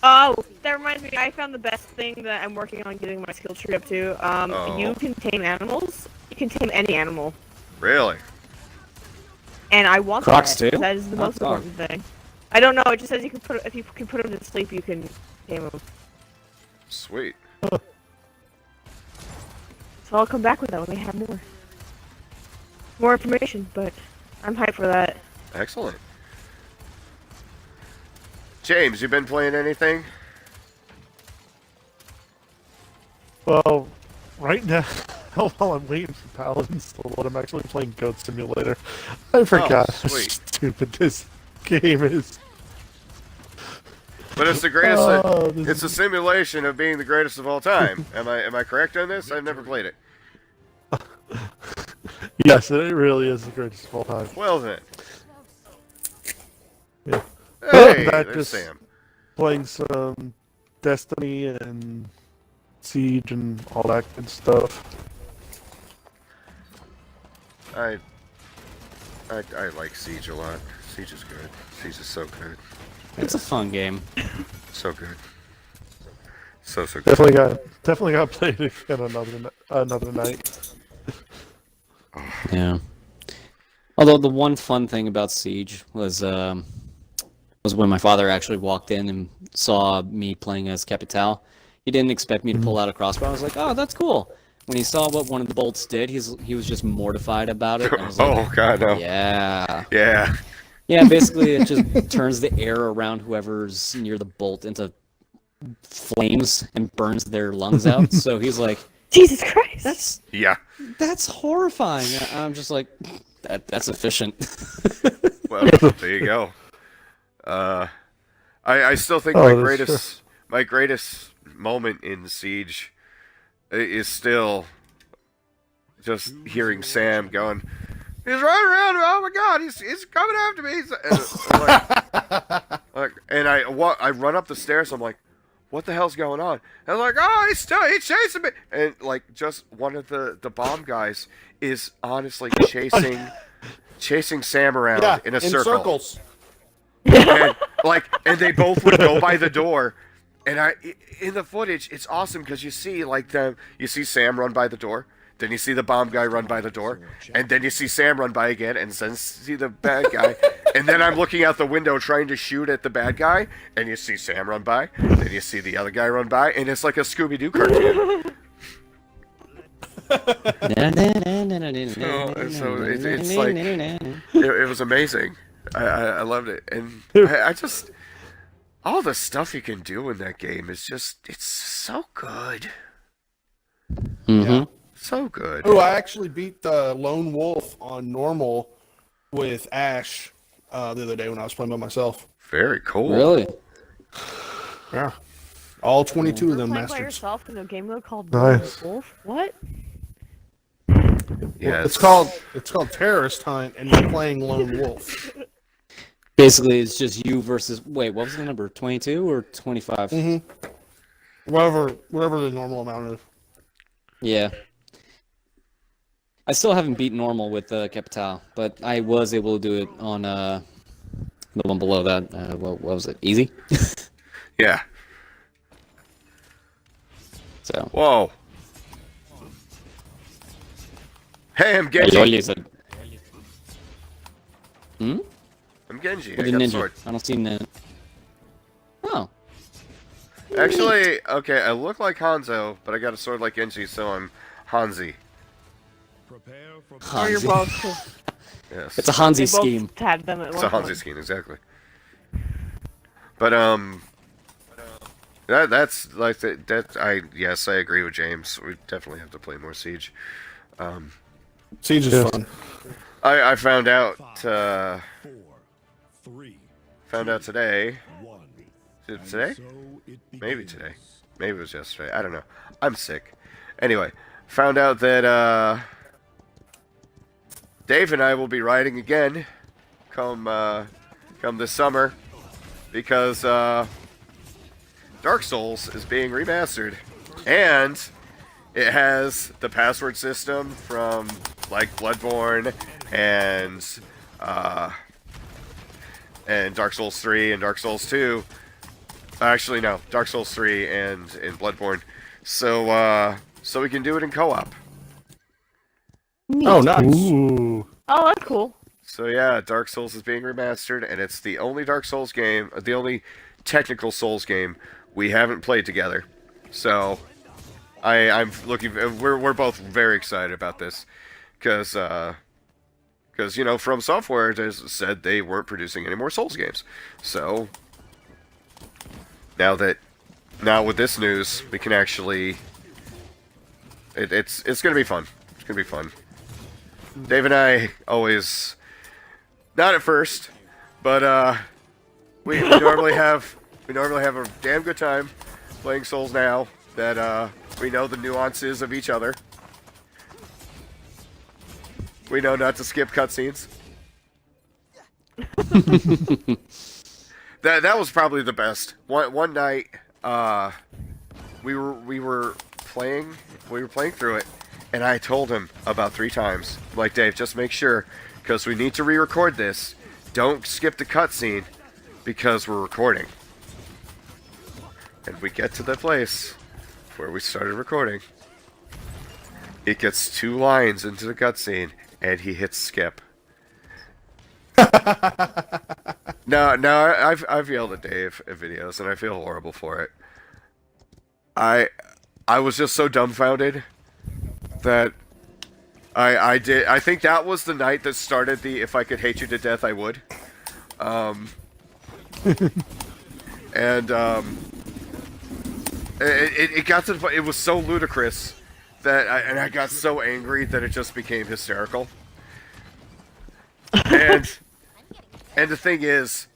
Oh, that reminds me. I found the best thing that I'm working on getting my skill tree up to. Oh. You can tame animals. You can tame any animal, Really? and I want Croc's that. tail? That is the Hot most dog. important thing. I don't know. It just says you can if you can put them to sleep, you can tame them. Sweet. So I'll come back with that when we have more information. But I'm hyped for that. Excellent. James, you been playing anything? Well, right now, while I'm waiting for Paladins to load, I'm actually playing Goat Simulator. I forgot how sweet. stupid this game is. But it's the greatest. Oh, this It's a simulation of being the greatest of all time. Am I correct on this? I've never played it. Yes, it really is the greatest of all time. Well then. Yeah. Hey, That there's just- Sam. Playing some Destiny and Siege and all that good stuff. I like Siege a lot. Siege is good. Siege is so good. It's a fun game. So good. So good. Definitely got played again another night. Yeah. Although the one fun thing about Siege was when my father actually walked in and saw me playing as Capital. He didn't expect me to pull out a crossbow. I was like, "Oh, that's cool." When he saw what one of the bolts did, he was just mortified about it. I was like, Oh god no. yeah. Yeah. Yeah, basically it just turns the air around whoever's near the bolt into flames and burns their lungs out. So he's like, Jesus Christ! Yeah. that's horrifying. I'm just like, that's efficient. Well, there you go. I still think Oh, my that's greatest moment in Siege is still just hearing Sam going, "He's running around! Oh my God, he's coming after me!" And I run up the stairs. I'm like, what the hell's going on? And I'm like, oh, he's chasing me. And like, just one of the bomb guys is honestly chasing Sam around in a circle. Circles. And and they both would go by the door. And in the footage, it's awesome because you see you see Sam run by the door, then you see the bomb guy run by the door, and then you see Sam run by again, and then see the bad guy, and then I'm looking out the window trying to shoot at the bad guy, and you see Sam run by, then you see the other guy run by, and it's like a Scooby-Doo cartoon. So it's like it was amazing. I loved it, and I just. All the stuff you can do in that game is it's so good. Yeah. So good. Oh, I actually beat the Lone Wolf on normal with Ash the other day when I was playing by myself. Very cool. Really? Yeah. All 22 of them playing by masters. yourself in a game mode called Nice. Wolf? What? Yeah, It's called Terrorist Hunt, and you're playing Lone Wolf. Basically, it's just you versus. Wait, what was the number? 22 or 25? Mm-hmm. Whatever the normal amount is. Yeah. I still haven't beat normal with Capital, but I was able to do it on the one below that. What was it? Easy? Yeah. So. Whoa. Hey, I'm Genji. Hmm? I'm Genji. With I the got a ninja. sword. I don't see the. Oh. Actually, okay, I look like Hanzo, but I got a sword like Genji, so I'm Hanzi. Prepare for Or you're Hanzi. both. Yes. It's a They Hanzi both scheme. had them at It's one a Hanzi point. scheme, exactly. But that's like yes, I agree with James. We definitely have to play more Siege. Siege is fun. I found out 4, 3, today. 1. Is it today? So it Maybe begins. today. Maybe it was yesterday. I don't know. I'm sick. Anyway, found out that Dave and I will be riding again come this summer because Dark Souls is being remastered and it has the password system from like Bloodborne and Dark Souls 3 and Dark Souls 2. Actually, no, Dark Souls 3 and Bloodborne. So we can do it in co-op. Oh, nice. Ooh. Oh, that's cool. So yeah, Dark Souls is being remastered, and it's the only Dark Souls game, the only technical Souls game we haven't played together. So I'm looking. We're both very excited about this, because you know, From Software has said they weren't producing any more Souls games. So now with this news, we can actually. It's gonna be fun. It's gonna be fun. Dave and I always, not at first, but we normally have a damn good time playing Souls now that we know the nuances of each other. We know not to skip cutscenes. That was probably the best. One night, we were playing through it, and I told him about 3 times. I'm like, Dave, just make sure, because we need to re-record this. Don't skip the cutscene, because we're recording. And we get to the place where we started recording. It gets 2 lines into the cutscene, and he hits skip. No, I've yelled at Dave at videos, and I feel horrible for it. I was just so dumbfounded that I think that was the night that started the "if I could hate you to death, I would." It got to the point. It was so ludicrous that I got so angry that it just became hysterical. And the thing is,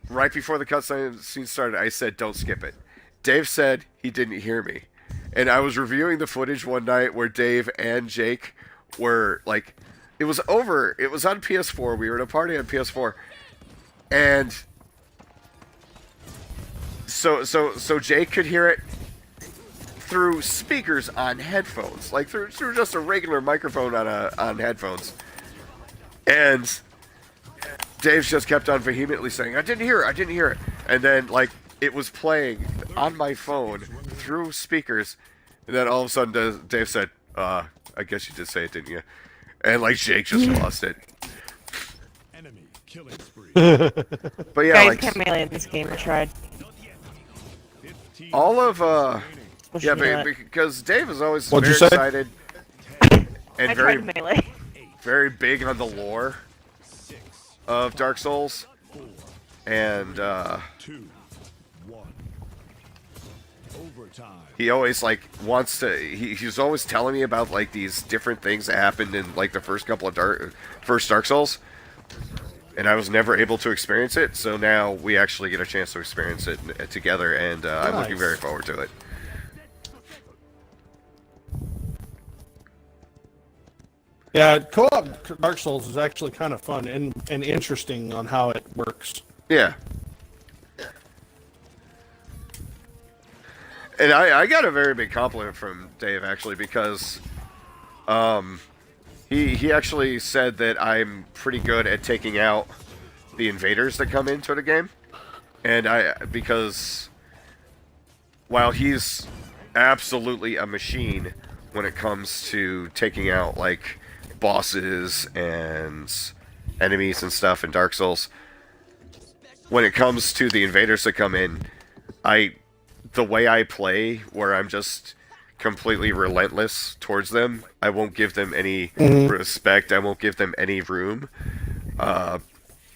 right before the cutscene started, I said, "Don't skip it." Dave said he didn't hear me. And I was reviewing the footage one night where Dave and Jake were like, it was on PS4. We were at a party on PS4. And So Jake could hear it through speakers on headphones, like through just a regular microphone on headphones, and Dave just kept on vehemently saying, "I didn't hear it," and then like it was playing on my phone through speakers, and then all of a sudden Dave said, "I guess you did say it, didn't you?" And like Jake just lost it. Enemy killing spree. But yeah, Guys like can't melee in this game. I tried. 15 all of Push yeah, me to it. because Dave is always What'd very you say? excited and I very tried melee. very big on the lore 6, of Dark Souls, 4, and 2, 1. Overtime. he always like wants to. He's always telling me about like these different things that happened in like the first couple of Dark Souls, and I was never able to experience it. So now we actually get a chance to experience it together, and I'm looking Nice. very forward to it. Yeah, co-op Dark Souls is actually kind of fun and interesting on how it works. Yeah. And I got a very big compliment from Dave actually because he actually said that I'm pretty good at taking out the invaders that come into the game. And because while he's absolutely a machine when it comes to taking out like bosses and enemies and stuff in Dark Souls, when it comes to the invaders that come in, the way I play, where I'm just completely relentless towards them, I won't give them any respect, I won't give them any room. I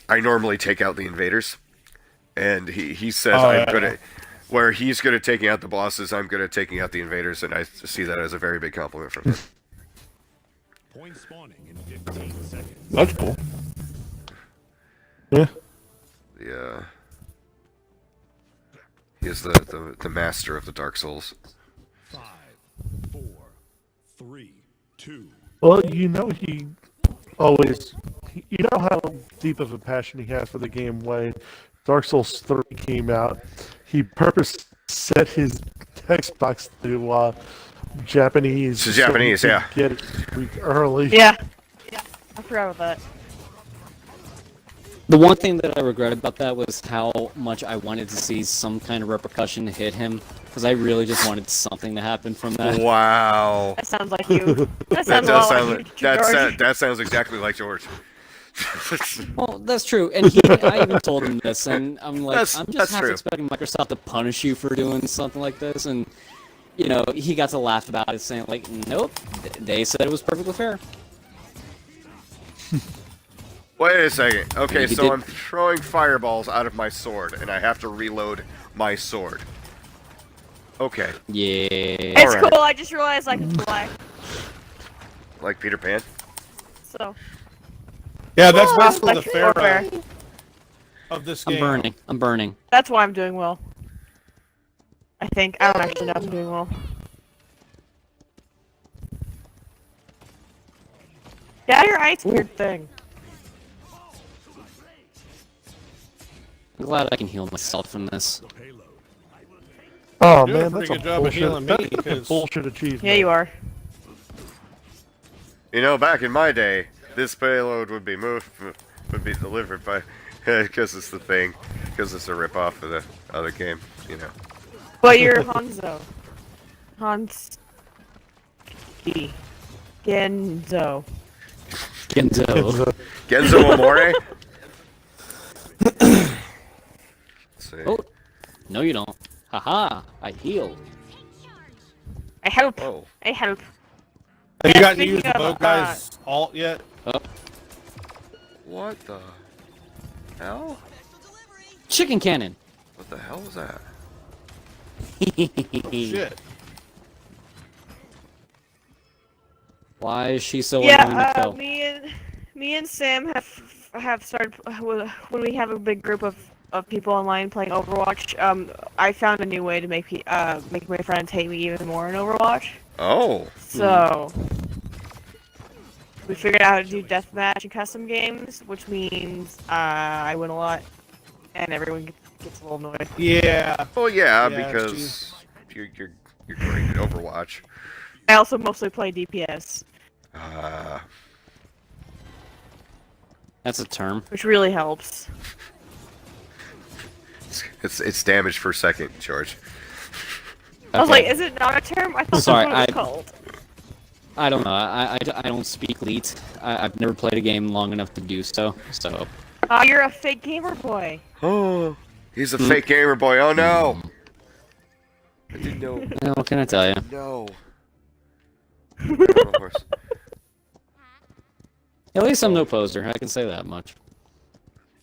normally take out the invaders, and he says I'm good at, where he's good at taking out the bosses, I'm good at taking out the invaders, and I see that as a very big compliment from him. Point spawning in 15 seconds. That's cool. Yeah. He is the master of the Dark Souls. 5, 4, 3, 2. Well, you know he always, you know how deep of a passion he has for the game. When Dark Souls 3 came out, he purpose set his Xbox to Japanese. To Japanese, so he yeah. could get it week early. Yeah. I forgot about that. The one thing that I regret about that was how much I wanted to see some kind of repercussion hit him, because I really just wanted something to happen from that. Wow. That sounds like you. That That sounds a does lot sound like like, you, George. that sounds exactly like George. Well, that's true, and I even told him this, and I'm like, That's I'm just half true. expecting Microsoft to punish you for doing something like this, and you know, he got to laugh about it, saying like, nope, they said it was perfectly fair. Wait a second. Okay, Yeah, he so did- I'm throwing fireballs out of my sword, and I have to reload my sword. Okay, Yeah. It's Alright. cool. I just realized I can fly. like Peter Pan. So. Yeah, that's Oh, basically the like warfare. pharaoh of this I'm game. burning. I'm burning. That's why I'm doing well. I think. I don't actually know if I'm doing well. Yeah, your ice weird thing. I'm glad I can heal myself from this. Oh Doing a man, pretty that's a good job of bullshit. healing me, That's a 'cause- bullshit achievement. Yeah, you are. You know, back in my day, this payload would be delivered by, because it's the thing, because it's a rip-off of the other game, you know. But you're Hanzo. Hans. Genzo. Genzo. Genzo Amore? Let's see. Oh, no you don't. Haha, I healed. I help. Oh. I help. Have you gotten to Speaking use the of, boat guy's alt yet? Oh, What the hell? chicken cannon. What the hell was that? Shit. Why is she so annoying to Yeah, kill? me and Sam have started when we have a big group of people online playing Overwatch. I found a new way to make my friends hate me even more in Overwatch. Oh. So we figured out how to do deathmatch and custom games, which means I win a lot, and everyone gets a little annoying. Yeah. Well, yeah, Yeah, because you're great at Overwatch. I also mostly play DPS, That's a term. which really helps. it's damage per second, George. I was Okay. like, is it not a term? I thought Sorry, that's what it was called. I don't know. I don't speak Leet. I've never played a game long enough to do so. So Oh, you're a fake gamer boy. Oh, he's a fake gamer boy. Oh no! I didn't know. what can I tell you? No. Of course. At least I'm no poser. I can say that much.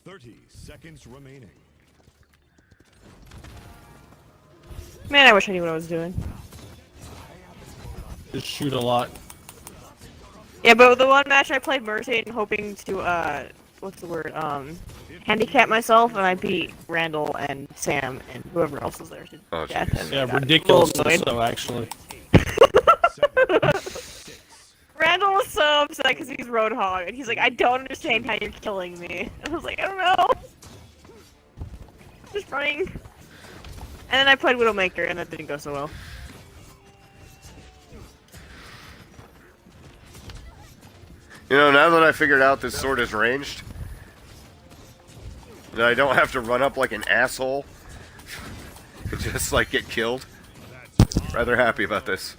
30 seconds remaining. Man, I wish I knew what I was doing. Just shoot a lot. Yeah, but the one match I played Mercy and hoping to, what's the word, handicap myself, and I beat Randall and Sam and whoever else was there to Oh, death. jeez. And Yeah, I got ridiculous. a little annoyed. So actually, 7, 6, Randall was so upset because he's Roadhog, and he's like, I don't understand how you're killing me. And I was like, I don't know. Just running. And then I played Widowmaker, and that didn't go so well. You know, now that I figured out this sword is ranged, that I don't have to run up like an asshole and just like get killed. Rather happy about this.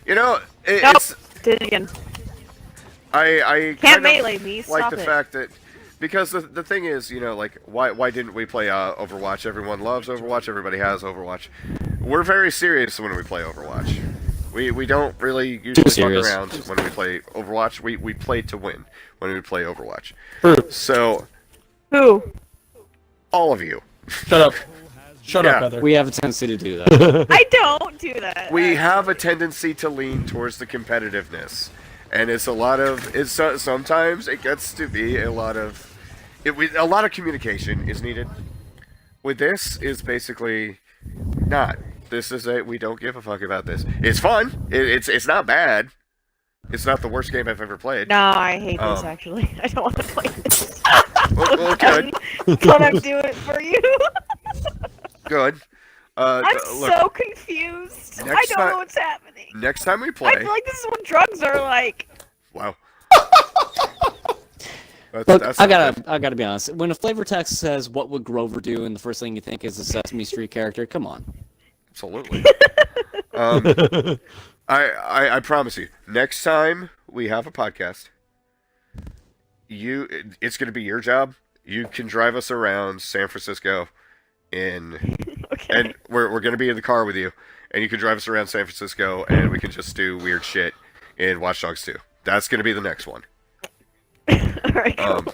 You know, Nope. it's Did it again. I Can't kind of melee me, like stop the it. fact that because the thing is, you know, like why didn't we play Overwatch? Everyone loves Overwatch. Everybody has Overwatch. We're very serious when we play Overwatch. We don't really usually fuck serious. around when we play Overwatch. We play to win when we play Overwatch. True. So Who? all of you, Shut up. Shut Yeah. up, Heather. We have a tendency to do that. I don't do that. we have a tendency to lean towards the competitiveness, and it's a lot of sometimes it gets to be a lot of a lot of communication is needed. With this is basically not. This is we don't give a fuck about this. It's fun. It's not bad. It's not the worst game I've ever played. No, I hate this actually. I don't want to play this. Well, good. Can I do it for you? Good. I'm Look, so confused. I next don't time- know what's happening. next time we I play. feel like this is what drugs are like. Wow. Look, That's I not good. gotta be honest. When a flavor text says, "What would Grover do?" and the first thing you think is a Sesame Street character, come on. Absolutely. I promise you, next time we have a podcast, it's going to be your job. You can drive us around San Francisco, Okay. and we're going to be in the car with you, and you can drive us around San Francisco, and we can just do weird shit in Watch Dogs 2. That's going to be the next one. Alright, cool. Um,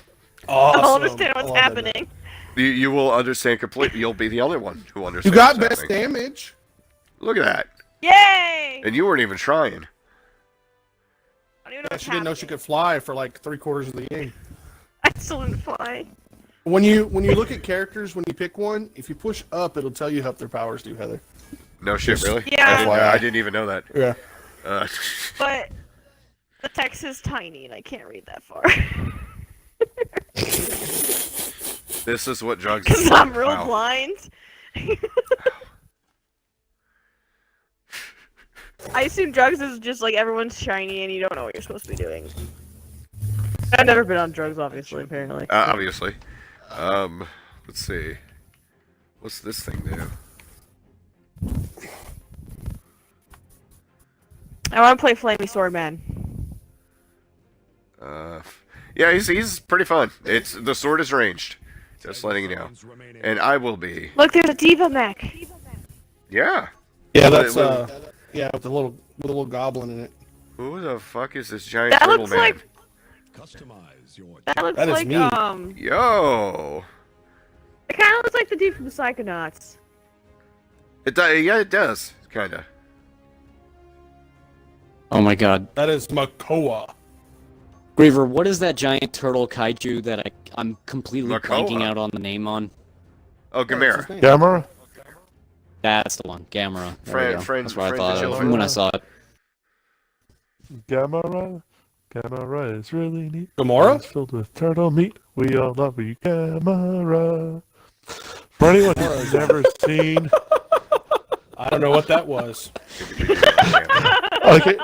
Awesome. I'll understand I what's love that. happening. you will understand completely. You'll be the only one who You understands. got what's best happening. damage. Look at that, Yay! and you weren't even trying. I don't even know Yeah, what's she didn't know she could fly for like 3/4 of the game. I still didn't fly. When you look at characters, when you pick one, if you push up, it'll tell you how their powers do, Heather. No shit, really? Yeah. I didn't even know that. Yeah. Uh, But the text is tiny and I can't read that far. this is what drugs. Because I'm real Wow. blind. I assume drugs is just like everyone's shiny and you don't know what you're supposed to be doing. I've never been on drugs, obviously, apparently. Obviously. Let's see. What's this thing do? I want to play Flamey Swordman. Yeah, he's pretty fun. It's the sword is ranged. Just letting you know. Seconds remaining. And I will be. Look, there's a Diva mech. Yeah. Yeah, But that's yeah, with a little goblin in it. Who the fuck is this giant That turtle looks man? like Customize your that looks That is like me. Yo. it kind of looks like the dude from the Psychonauts. Yeah, it does. Kinda. Oh my god. That is Makoa. Graver, what is that giant turtle kaiju that I'm completely Makoa. blanking out on the name on? Oh, Gamera. Gamera? That's the one. Gamera. There we go. Friend- That's what I friend thought to of children. when I saw it. Gamera? Camera is really neat. Gamora? It's filled with turtle meat. We all love you, Camera. For anyone who's never seen... I don't know what that was. Okay.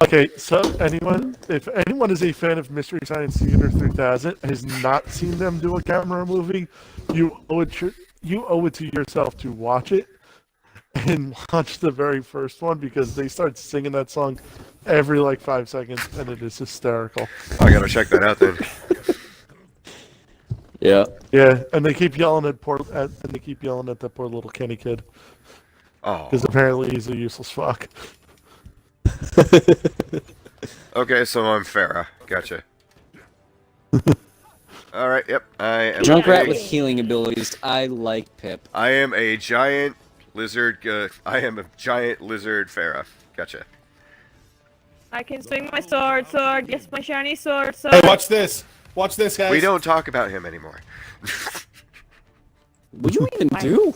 Okay, so if anyone is a fan of Mystery Science Theater 3000 and has not seen them do a camera movie, you owe it to yourself to watch it and watch the very first one because they start singing that song every like 5 seconds and it is hysterical. I gotta check that out then. Yeah. Yeah, and they keep yelling at the poor little Kenny kid Oh. because apparently he's a useless fuck. Okay, so I'm Farah. Gotcha. Alright, yep. I am Junkrat a- with healing abilities. I like Pip. I am a giant lizard. I am a giant lizard Farah. Gotcha. I can swing my sword. Yes, my shiny sword. Hey, watch this. Watch this, guys. We don't talk about him anymore. What you even do?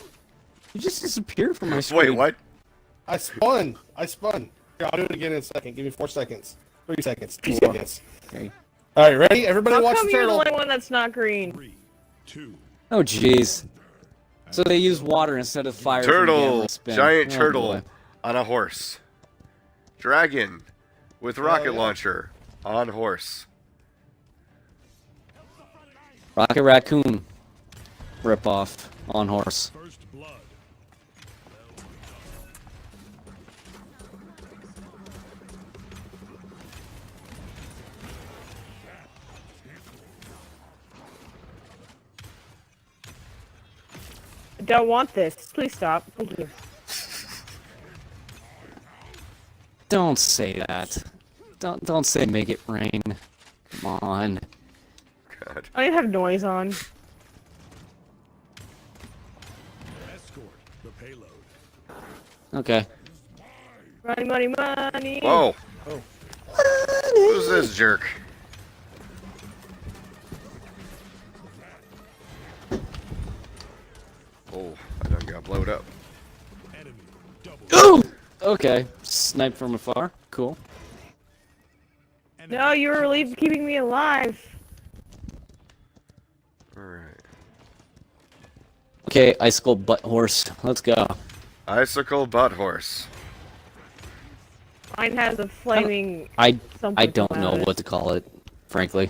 You just disappeared from my screen. Wait, what? I spun. Here, I'll do it again in a second. Give me 4 seconds. 3 seconds. 2 seconds. Okay. All right, ready? Everybody How watch come the you're the turtle. only one that's not green? 3, 2. Oh, jeez. So they use water instead of fire. for the Turtle. gamma spin. Giant Oh, turtle boy. on a horse. Dragon with rocket yeah. launcher on horse. Rocket Raccoon. Rip off on horse. First blood. I don't want this. Please stop. Thank you. Don't say that. Don't say make it rain. Come on. God. I don't even have noise on. Escort the payload. Okay. Money, money. Whoa. Oh. Who's this jerk? Oh, I done got blowed up. Enemy double. Ooh! Okay. Snipe from afar. Cool. Enemy No, you were keeping me alive. Alright. Okay, Icicle Butt Horse. Let's go. Icicle butt horse. Mine has a flaming I something. don't know about it. what to call it, frankly.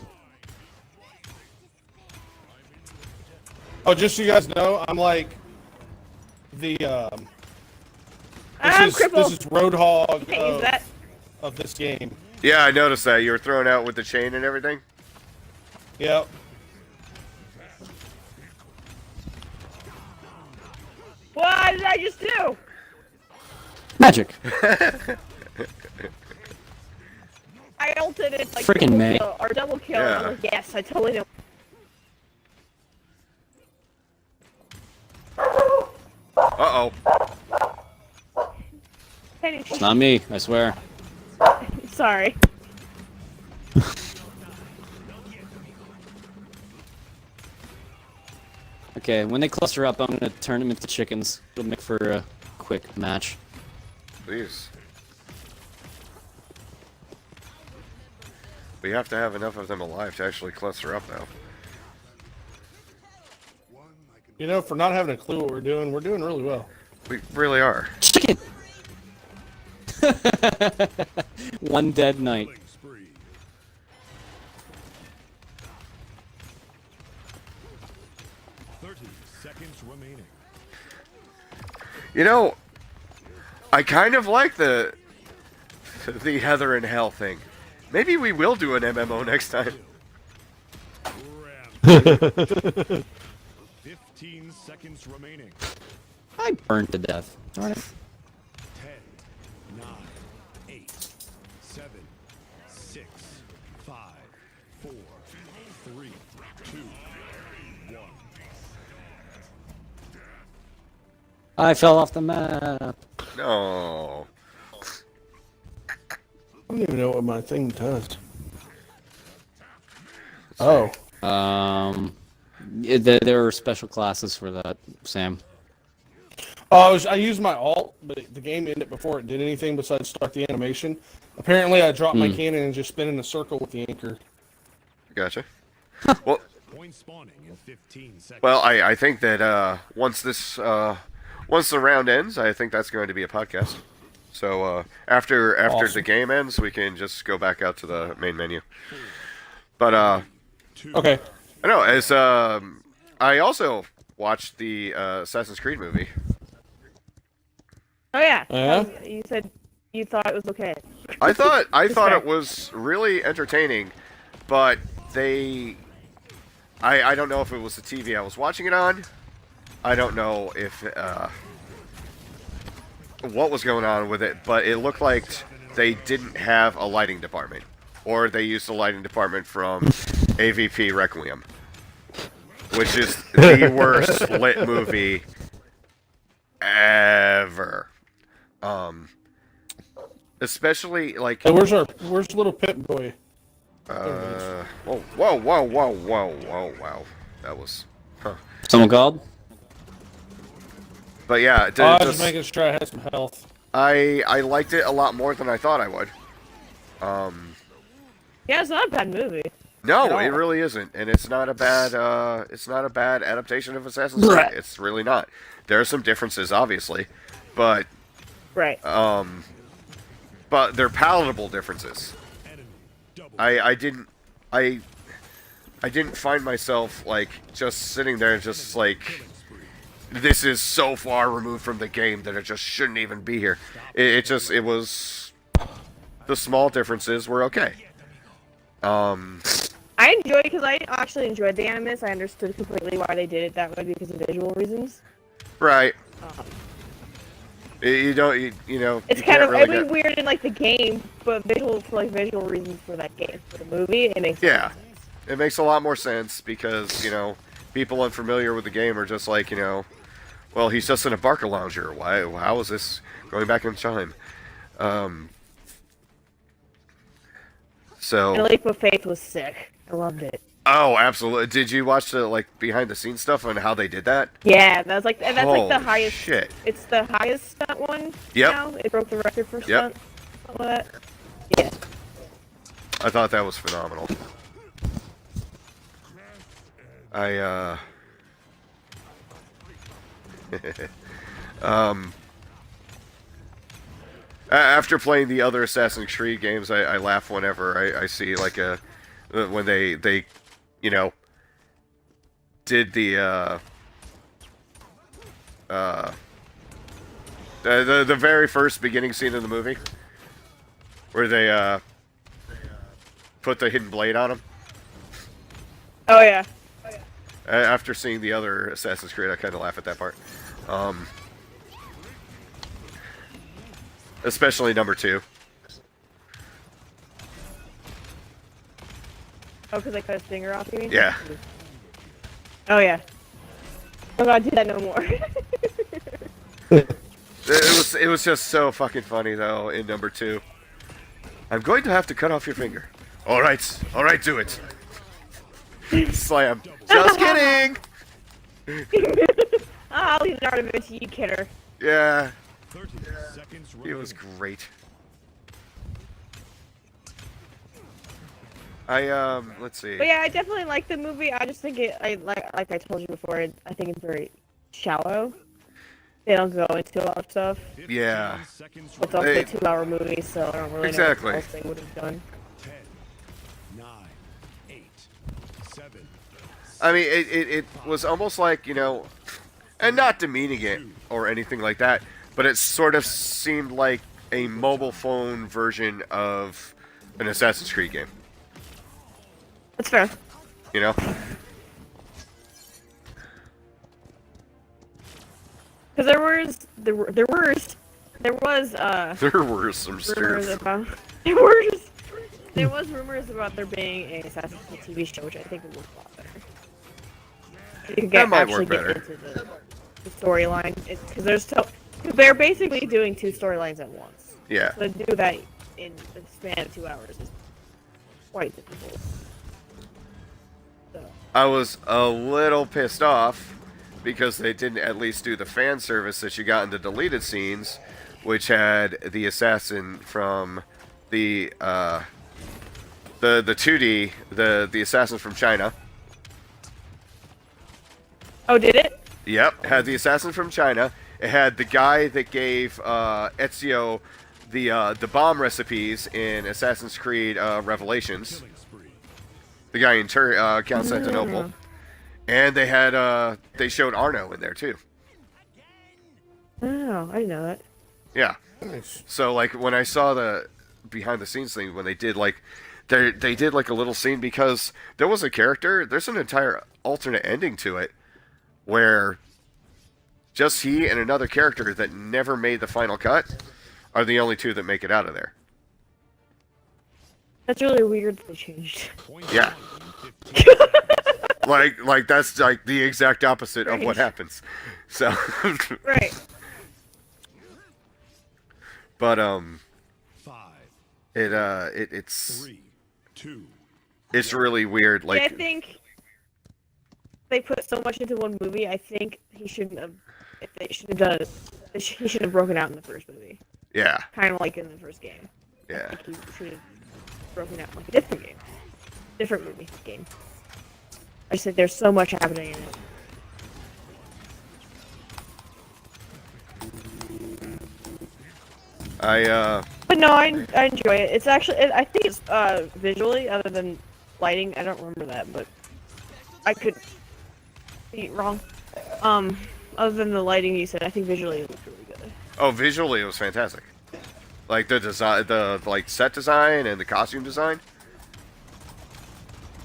Oh, just so you guys know, I'm like the I'm this crippled. is Roadhog Can't use that. of this game. Yeah, I noticed that. You were thrown out with the chain and everything. Yep. What did I just do? Magic. I ulted it like Frickin' double May. kill, or double kill. Yeah. And I'm like, yes, I totally know. Uh-oh. Penny, It's not me, I swear. sorry. Okay, when they cluster up, I'm gonna turn them into chickens. It'll make for a quick match. Please. We have to have enough of them alive to actually cluster up, though. You know, for not having a clue what we're doing really well. We really are. Chicken! One dead knight. killing spree. Seconds remaining. You know, I kind of like the Heather and Hell thing. Maybe we will do an MMO next time. Rampage. 15 seconds remaining. I burned to death. Darn it. 10, 9, 8, 7, 6, 5, 4, 3, 2, 1. I fell off the map. No. I don't even know what my thing does. Oh. There are special classes for that, Sam. I used my alt, but the game ended before it did anything besides start the animation. Apparently, I dropped my cannon and just spin in a circle with the anchor. Gotcha. Well, Point spawning in 15 seconds. well, I think that once the round ends, I think that's going to be a podcast. So after Awesome. the game ends, we can just go back out to the main menu. But Okay. I know as I also watched the Assassin's Creed movie. Oh yeah. Yeah? You said you thought it was okay. I thought fair. it was really entertaining, but I don't know if it was the TV I was watching it on. I don't know if what was going on with it, but it looked like they didn't have a lighting department, or they used the lighting department from AVP Requiem, which is the worst lit movie ever. Especially like Hey, where's little Pit Boy? whoa. That was Someone called? But yeah, I was just making sure I had some health. I liked it a lot more than I thought I would. Yeah, it's not a bad movie. No, At all. it really isn't, and it's not a bad adaptation of Assassin's Creed. It's really not. There are some differences, obviously, but Right. but they're palatable differences. I didn't find myself like just sitting there and just like, this is so far removed from the game that it just shouldn't even be here. It was the small differences were okay. I enjoyed because I actually enjoyed the Animus. I understood completely why they did it that way because of visual reasons. Right. Um, You don't you know It's you kind can't of really it'd be weird in like the game, but visual reasons for that game for the movie it makes Yeah. sense. It makes a lot more sense because, people unfamiliar with the game are just like, well, he's just in a Barca lounger. How is this going back in time? And So, Leap of Faith was sick. I loved it. oh, absolutely. Did you watch the behind the scenes stuff on how they did that? Yeah, that's like the Holy highest. shit. It's the highest stunt one. Yep. Now it broke the record for Yep. stunt. Something like that. Yeah. I thought that was phenomenal. I after playing the other Assassin's Creed games, I laugh whenever I see like when they did the very first beginning scene of the movie where they put the hidden blade on him. Oh yeah. After seeing the other Assassin's Creed, I kind of laugh at that part. Especially number 2. Oh, because I cut his finger off. You mean? Yeah. Oh yeah. I'm not do that no more. It was just so fucking funny though in number 2. I'm going to have to cut off your finger. All right, do it. Slam. Just kidding. I'll leave the art of it to you, kidder. Yeah, 30 seconds it was remaining. great. Let's see. But yeah, I definitely like the movie. I just think like I told you before, I think it's very shallow. They don't go into a lot of stuff. 15 Yeah. seconds It's also They- a 2-hour movie, so I don't really Exactly. know what else they would have done. 10, 9, 8, 7. I mean, it was almost like, and not demeaning it or anything like that, but it sort of seemed like a mobile phone version of an Assassin's Creed game. That's fair. You know? Because there was some There were some rumors stuff. about there was rumors about there being a Assassin's Creed TV show, which I think would work a lot better. You could That might actually work get better. into the storyline, because they're basically doing 2 storylines at once. Yeah. So to do that in the span of 2 hours is quite difficult. So. I was a little pissed off because they didn't at least do the fan service that you got in the deleted scenes, which had the assassin from the 2D, the assassin from China. Oh, did it? Yep, had the assassin from China. It had the guy that gave Ezio the bomb recipes in Assassin's Creed Revelations. The guy in Constantinople. And they had they showed Arno in there too. Oh, I didn't know that. Yeah. Nice. So like when I saw the behind the scenes thing, when they did like they did like a little scene, because there was a character, there's an entire alternate ending to it where just he and another character that never made the final cut are the only two that make it out of there. That's really weird that they changed. Yeah. like that's like the exact opposite of what happens. So Right. but 5, it's 3, 2. it's really weird. Like Yeah, I think they put so much into one movie. I think he shouldn't have. If they should have done it, he should have broken out in the first movie. yeah, Kind of like in the first game. yeah. Like he should have broken out like a different game, different movie game. I said there's so much happening in it. But no, I enjoy it. It's actually, I think it's visually, other than lighting. I don't remember that, but I could be wrong. Other than the lighting you said, I think visually it looks really good. Oh, visually it was fantastic. Like the design, the like set design and the costume design.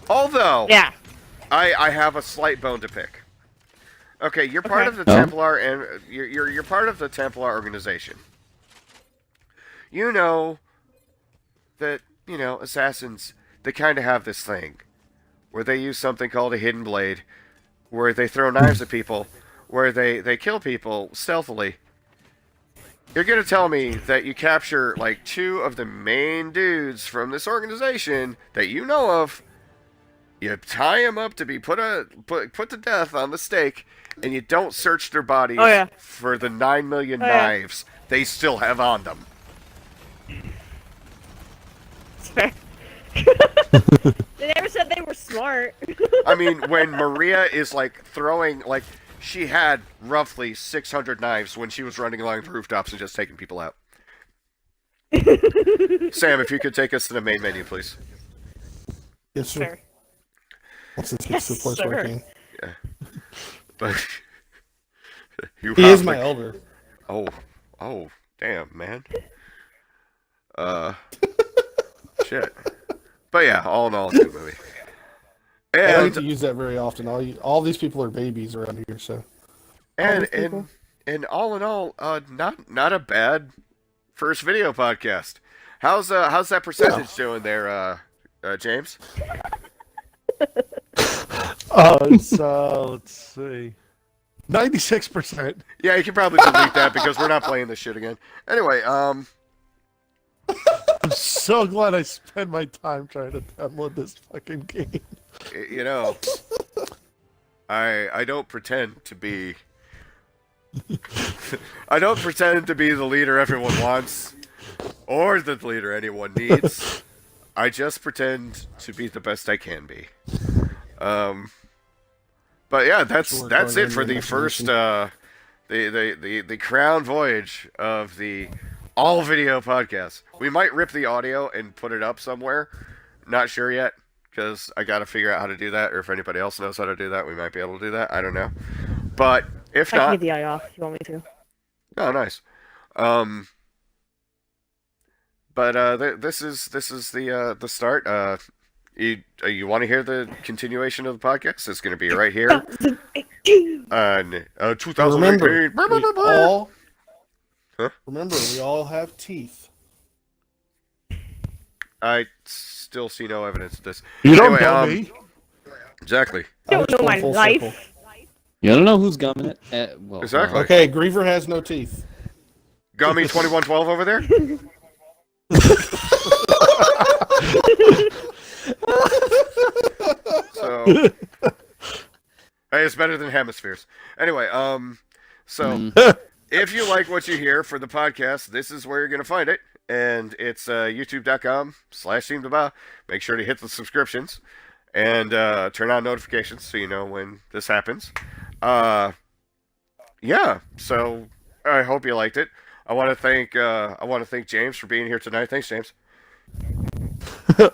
Although, Yeah. I have a slight bone to pick. Okay, you're part Okay. of the Templar, and you're part of the Templar organization. You know that, you know, assassins, they kind of have this thing where they use something called a hidden blade, where they throw knives at people, where they kill people stealthily. You're going to tell me that you capture, like, two of the main dudes from this organization that you know of, you tie them up to be put to death on the stake, and you don't search their bodies Oh, yeah. for the 9 million Oh, yeah. knives they still have on them. It's fair. They never said they were smart. I mean, when Maria is, like, throwing, like, she had roughly 600 knives when she was running along the rooftops and just taking people out. Sam, if you could take us to the main menu, please. Yes, sir. Fair. Once this Yes, gets to the place where I sir. can. Yeah. But you He have is my the- elder. Oh, damn, man. Shit. But yeah, all in all, it's a good movie. I don't And need to use that very often. All these people are babies around here, so. and all in all, not a bad first video podcast. How's that percentage doing there, James? It's, let's see. 96%. Yeah, you can probably delete that because we're not playing this shit again. Anyway, I'm so glad I spent my time trying to download this fucking game. you know, I don't pretend to be I don't pretend to be the leader everyone wants or the leader anyone needs. I just pretend to be the best I can be. But yeah, that's it for the first the crown voyage of the all video podcast. We might rip the audio and put it up somewhere. Not sure yet, because I got to figure out how to do that, or if anybody else knows how to do that, we might be able to do that. I don't know. But if I can not, get the eye off if you want me to. oh, nice. But this is the start. You want to hear the continuation of the podcast? It's going to be right here. 2018. Remember, we all have teeth. I still see no evidence of this. You don't Anyway, know me. Exactly. You don't just know going my full life. circle. You don't know who's gumming it. Well, Exactly. Okay, Griever has no teeth. Gummy 2112 over there. So, hey, it's better than hemispheres. Anyway, so if you like what you hear for the podcast, this is where you're going to find it. And it's youtube.com/teamtoba. Make sure to hit the subscriptions and turn on notifications so you know when this happens. Yeah, so I hope you liked it. I want to thank James for being here tonight. Thanks, James.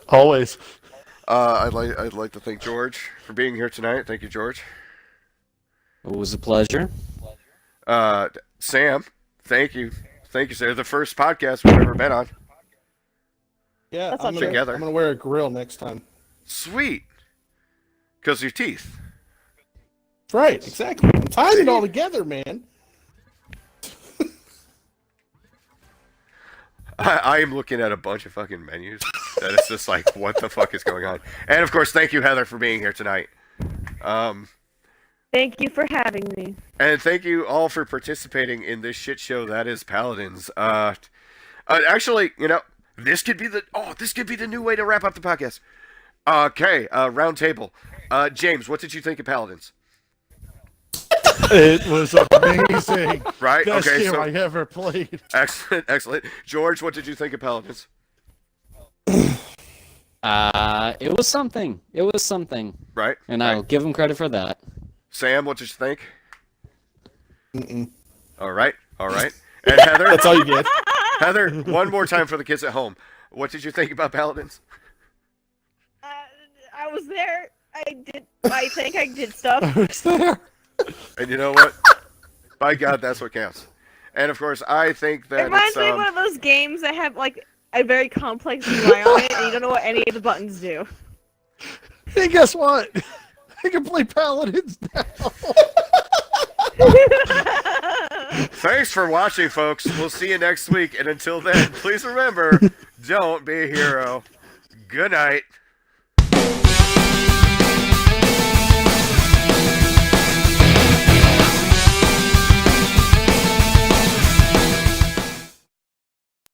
Always. I'd like to thank George for being here tonight. Thank you, George. It was a pleasure. Sam, thank you, sir. The first podcast we've ever been on. Yeah, That's I'm not gonna, together. I'm gonna wear a grill next time. Sweet, because your teeth. That's right, exactly. I'm tying it all together, man. I am looking at a bunch of fucking menus that is just like, what the fuck is going on? And of course, thank you, Heather, for being here tonight. Thank you for having me. And thank you all for participating in this shit show that is Paladins. Actually, this could be the new way to wrap up the podcast. Okay, round table. James, what did you think of Paladins? It was amazing. Right? Best Okay, game so I ever played. excellent. George, what did you think of Paladins? It was something. Right? And right. I'll give him credit for that. Sam, what did you think? Mm-mm. All right. And Heather, That's all you get. Heather, one more time for the kids at home. What did you think about Paladins? I was there. I think I did stuff. I was there. And you know what? By God, that's what counts. And of course, I think It that reminds it's me of one of those games that have like a very complex UI on it, and you don't know what any of the buttons do. Hey, guess what? I can play Paladins now. Thanks for watching, folks. We'll see you next week. And until then, please remember, don't be a hero. Good night.